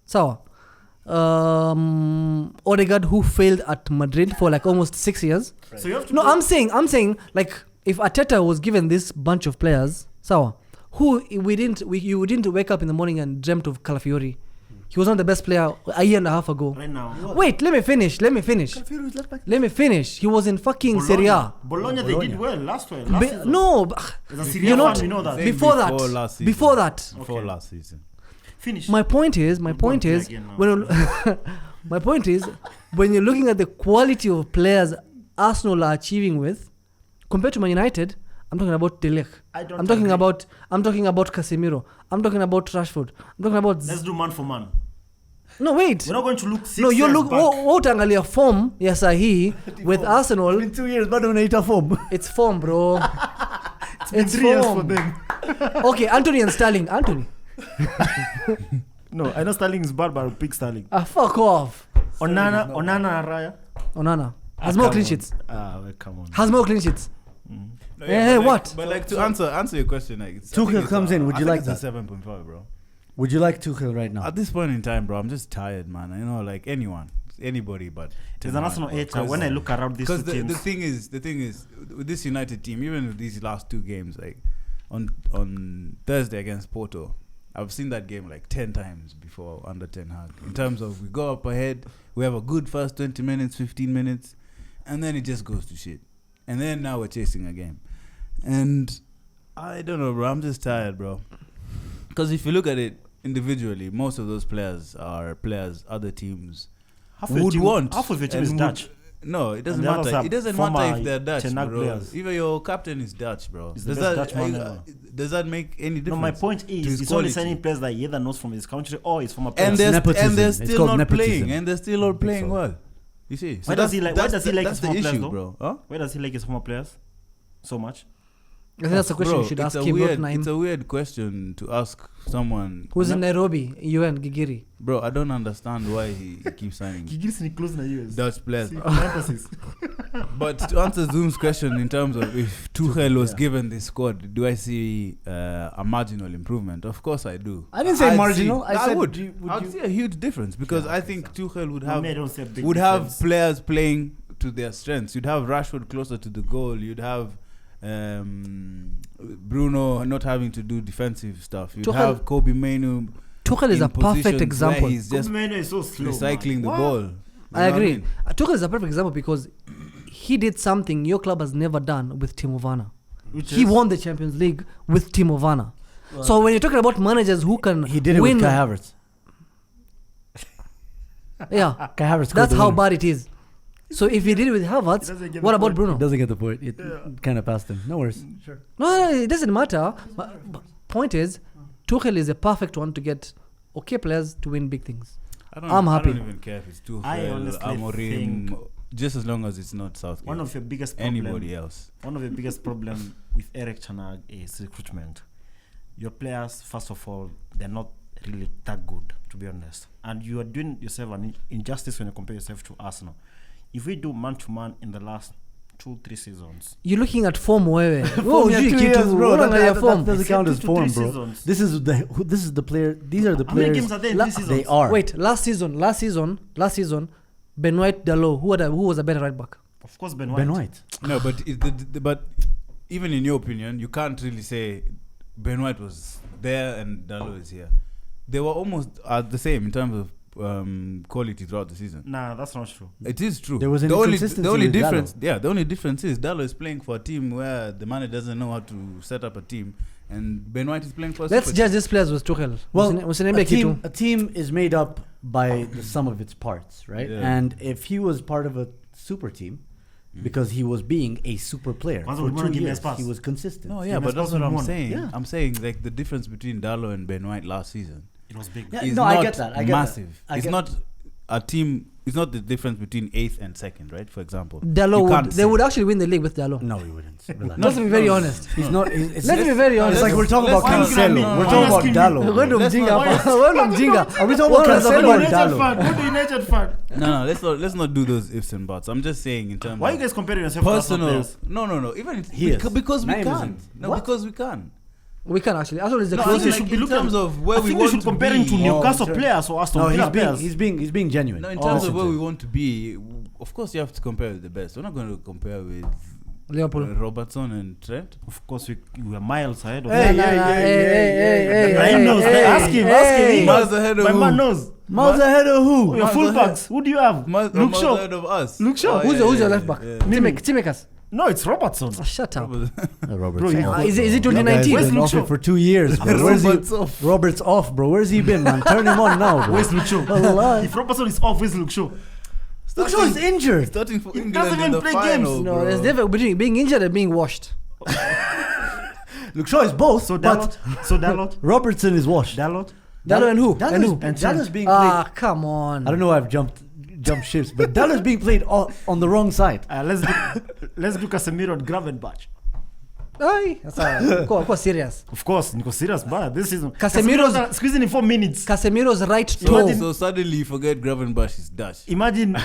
Sawa. Odegaard, who failed at Madrid for like almost 6 years. So you have to No, go- I'm saying like if Arteta was given this bunch of players, sawa, you didn't wake up in the morning and dreamt of Calafiori. He was not the best player a year and a half ago. right now. Wait, let me finish. He was in fucking Serie A. Bologna, they did well last season. No, As a Serie A you're fan, not. we know that. Before last season. that. Before Okay. last season. Finish. My point is again now. when you're looking at the quality of players Arsenal are achieving with compared to Man United, I'm talking about De Ligt. I'm talking about Casemiro. I'm talking about Rashford. I'm talking about Let's do man for man. No, wait. We're not going to look 6 No, you years look back. utaangalia form ya sahi with Arsenal. In 2 years, but unaita form. It's form, bro. It's 3 years for them. Okay, Anthony and Sterling. Anthony. No, I know Sterling is bad, but I'll pick Sterling. Fuck off. Onana and Raya. Onana has more clean sheets. Well, come on. Has more clean sheets. No, Eh, but what? But like to answer your question, like Tuchel comes in, would you like that? that? 7.5, bro. Would you like Tuchel right now? At this point in time, bro, I'm just tired, man. You know, like anybody, but There's an Arsenal HR. When I look around these two because teams, the thing is with this United team, even with these last 2 games, like on Thursday against Porto, I've seen that game like 10 times before under Ten Hag. In terms of we go up ahead, we have a good first 20 minutes, 15 minutes, and then it just goes to shit. And then now we're chasing a game. And I don't know, bro. I'm just tired, bro. Because if you look at it individually, most of those players are players other teams would want. Half of the team and is would- Dutch. No, it doesn't And the others matter. are It doesn't former matter if they're Dutch, Ten Hag bro. players. Even your captain is Dutch, bro. He's the best Dutchman ever. Does that make any difference? No, my point to is, his it's only quality? signing players that he either knows from his country or is from a And player. they're, nepotism. and they're It's still called not nepotism. playing. And they're still not I think playing so. well. You see? Why does he like? Why does he like his that's the former players issue, though? bro? Huh? Why does he like his former players so much? I think that's a question Bro, you should it's ask a him, weird, not It's Naim. a weird question to ask someone. Who's in Nairobi? UN Gigiri. Bro, I don't understand why he keeps signing gives me close na US. Dutch players. Emphasis. But to answer Zoom's question in terms of if Tuchel was given this squad, do I see a marginal improvement? Of course I do. I didn't say I'd marginal. see- I said, would. would I'd you- see a huge difference because I think Tuchel would have I don't see a big difference. players playing to their strengths. You'd have Rashford closer to the goal. You'd have Bruno not having to do defensive stuff. You'd Tuchel- have Kobe Mainoo Tuchel is in a perfect positions example. where he's just Kobe Mainoo is so slow. recycling the man. ball. What? You I know what agree. mean? Tuchel is a perfect example because he did something your club has never done with Timo Werner. Which He is- won the Champions League with Timo Werner. So when you're talking about managers who can He did it win, with Kai Havertz. yeah, Kai Havertz. scored that's the how winner. bad it is. So if he did it with He Havertz, doesn't get what the about point. Bruno? He doesn't get the point. It Yeah. kind of passed him. No worries. Sure. No, it doesn't matter. But point is, Tuchel is a perfect one to get okay players to win big things. I'm happy. I don't even care if it's Tuchel, I honestly Amorim, think- just as long as it's not Southgate. One of your biggest Anybody else. One of the biggest problem with Eric Ten Hag is recruitment. Your players, first of all, they're not really that good, to be honest. And you are doing yourself an injustice when you compare yourself to Arsenal. If we do man-to-man in the last 2-3 seasons, You're looking at form wewe. Form, yeah, 2 years, bro. That doesn't It's count as 2 to 3 form, bro. seasons. This is the player. These are the how many players. games are there in 3 seasons? They are. Wait, last season, Ben White, Dalot, who was a better right back? Of course, Ben White. Ben White. No, but but even in your opinion, you can't really say Ben White was there and Dalot is here. They were almost the same in terms of quality throughout the season. Nah, that's not true. It is true. There was an the only inconsistency with difference. Dalot. Yeah, the only difference is Dalot is playing for a team where the manager doesn't know how to set up a team, and Ben White is playing for. A Let's super judge team. these players with Tuchel. Well, Well, a team is made up by the sum of its parts, right? Yeah. And if he was part of a super team, because he was being a super player Kwanza for ulimwona 2 game ya years, Spurs. he was consistent. No, He yeah, was but that's what supposed to I'm win. saying. Yeah. I'm saying like the difference between Dalot and Ben White last season It was big. Yeah, is no, not I get that. I get that. massive. I It's get- not a team. It's not the difference between 8th and 2nd, right? For example, Dalot You can't they say. would actually win the league with Dalot. No, he wouldn't. Relax. Let's be very honest. He's not. It's Let's be very honest. It's like we're talking about let's- Cancelo. no, We're no, talking no. about Dalot. We're Let's Mjinga not- hapa. We're Mjinga. Are we talking We're about Cancelo Cancelo or United Dalot? What do United fan? No, let's not do those ifs and buts. I'm just saying in terms Why are of you guys comparing yourself to Arsenal personal. players? No. Even it's He is. because we Naim can. isn't. No, What? because we can. We can actually. Arsenal is the No, I think closest. we Like should be in looking terms of where I we think want should to compare him to be. Newcastle sure. players or Aston No, Villa players. he's being genuine. No, in Oh, terms of listen where to we him. want to be, of course you have to compare with the best. We're not going to compare with Liverpool. Robertson and Trent. Of course, we are miles ahead of Hey, them. Hey, Raheem knows. Ask him. hey. Miles ahead of My who? man knows. Miles ahead of who? Your Miles fullbacks. Who do you have? Miles Luke miles Shaw. ahead of us. Luke Shaw. Who's your left back? Mimi. Timekas. No, it's Robertson. Oh, shut up. Robert's Bro, you- off. Is it Bro. 2019? He's Where's been Luke off Shaw? it for 2 years, bro. Where's Robert's he? off. Robert's off, bro. Where's he been, man? Turn him on now, bro. Where's Luke Shaw? Allah. If Robertson is off, where's Luke Shaw? Luke Shaw is injured. Starting for He England doesn't in even the play final, games. No, bro. there's difference between being injured and being washed. Luke Shaw is both, So but Dalot. Robertson is washed. Dalot. Dalot and who? Dalot's- And who? Dalot's being played. Ah, come on. I don't know why I've jumped ships, but Dalot's being played on the wrong side. Let's do Casemiro and Gravenberch. Aye, that's all. Go serious. Of course, Nico serious, but this season Casemiro's- squeezing in 4 minutes. Casemiro's right So, toe. so suddenly you forget Gravenberch is Dutch. Imagine that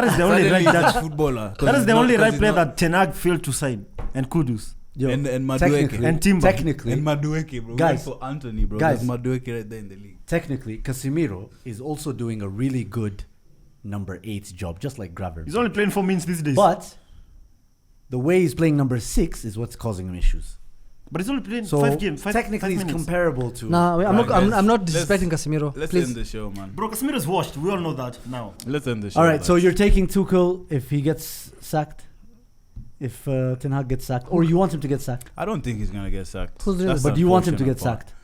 is the only Suddenly right he's a Dutch. footballer. 'cause That is he's the not- only 'cause right he's player not- that Ten Hag failed to sign. And Kudus. Yo, And Madueke. technically, And Timber. technically, And Madueke, bro. Guys. We went for Anthony, bro. Guys. There's Madueke right there in the league. technically, Casemiro is also doing a really good number 8 job, just like Gravenberch. He's only playing 4 minutes these days. But the way he's playing number 6 is what's causing him issues. But he's only playing So 5 games. technically, 5 it's minutes. comparable to. Nah, I'm Right, not. I'm let's- not let's- disrespecting Casemiro. Let's Please. end the show, man. Bro, Casemiro's washed. We all know that now. Let's end the show. All right, so man. you're taking Tuchel if he gets sacked, if Ten Hag gets sacked, or you want him to get sacked, I don't think he's gonna get sacked. Who's doing That's this? but you want him to unfortunate get part. sacked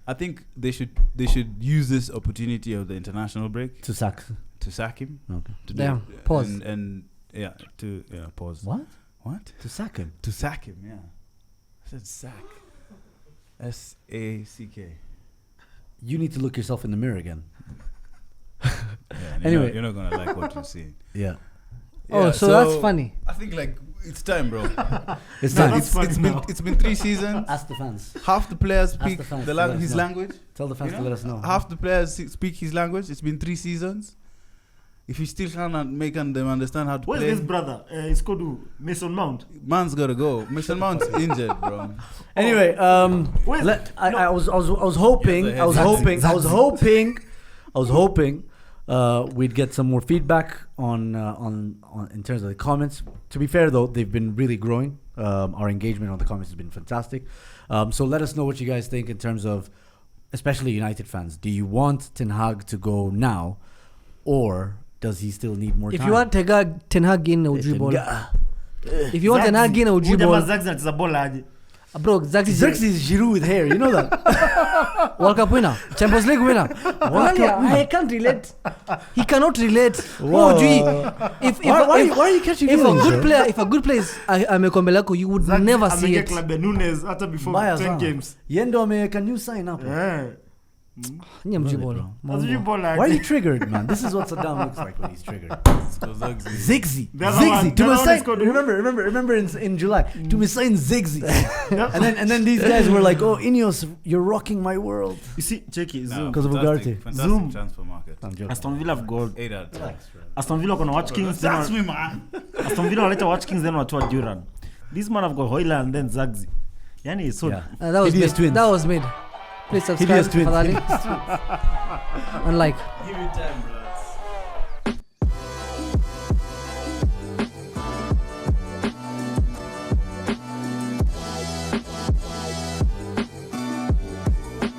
I think they should use this opportunity of the international break to sack. to sack him. Okay. To Damn, do, pause. And yeah, to pause. What? What? To sack him? To sack him? Yeah. I said sack. SACK. You need to look yourself in the mirror again. Yeah, and Anyway. you're not gonna like what you see. Yeah, Oh, Yeah, so that's funny. I think like it's time, bro. it's No, time. that's funny now. It's been 3 seasons. Ask the fans. Half the players Ask speak the fans the to let us his know. language. Tell the fans You to know? let us know. Half the players speak his language. It's been 3 seasons. If you still cannot make them understand how to Where's play, this brother? It's called Mason Mount. man's gotta go. Mason Mount's injured, bro. Anyway, Where's- I was hoping, Yes, I was exactly. hoping, we'd get some more feedback on in terms of the comments. To be fair, though, they've been really growing. Our engagement on the comments has been fantastic. So let us know what you guys think in terms of especially United fans, do you want Ten Hag to go now, or does he still need more time? If you want Ten Hag in Ujibol. If you want Ten Hag in Ujibol. It's a ball aje. Bro, Xerxes is Giroud with hair, you know that? World Cup winner, Champions League winner. I can't relate. He cannot relate. Oh, gee. Why are you catching feelings? If a good player is amekombelako, you would never see it. Club Nunes after before 10 games. Yendo ameweka new sign up. Nye Mjibol. Why are you triggered, man? This is what Saddam looks like when he's triggered. Ziggy. Remember in July, to sign Ziggy. and then these guys were like, "Oh, Ineos, you're rocking my world." You see, check it, Zoom. Because of Ugarte. Zoom transfer market. Aston Villa have got 8 out of 10. Aston Villa gonna watch Kings. That's me, man. Aston Villa later watch Kings, then watch Duran. This man have got Hoyland and then Zagzi. Yani so that was made. Twins. That was made. Please subscribe. Twins. Unlike. Give it time, bro.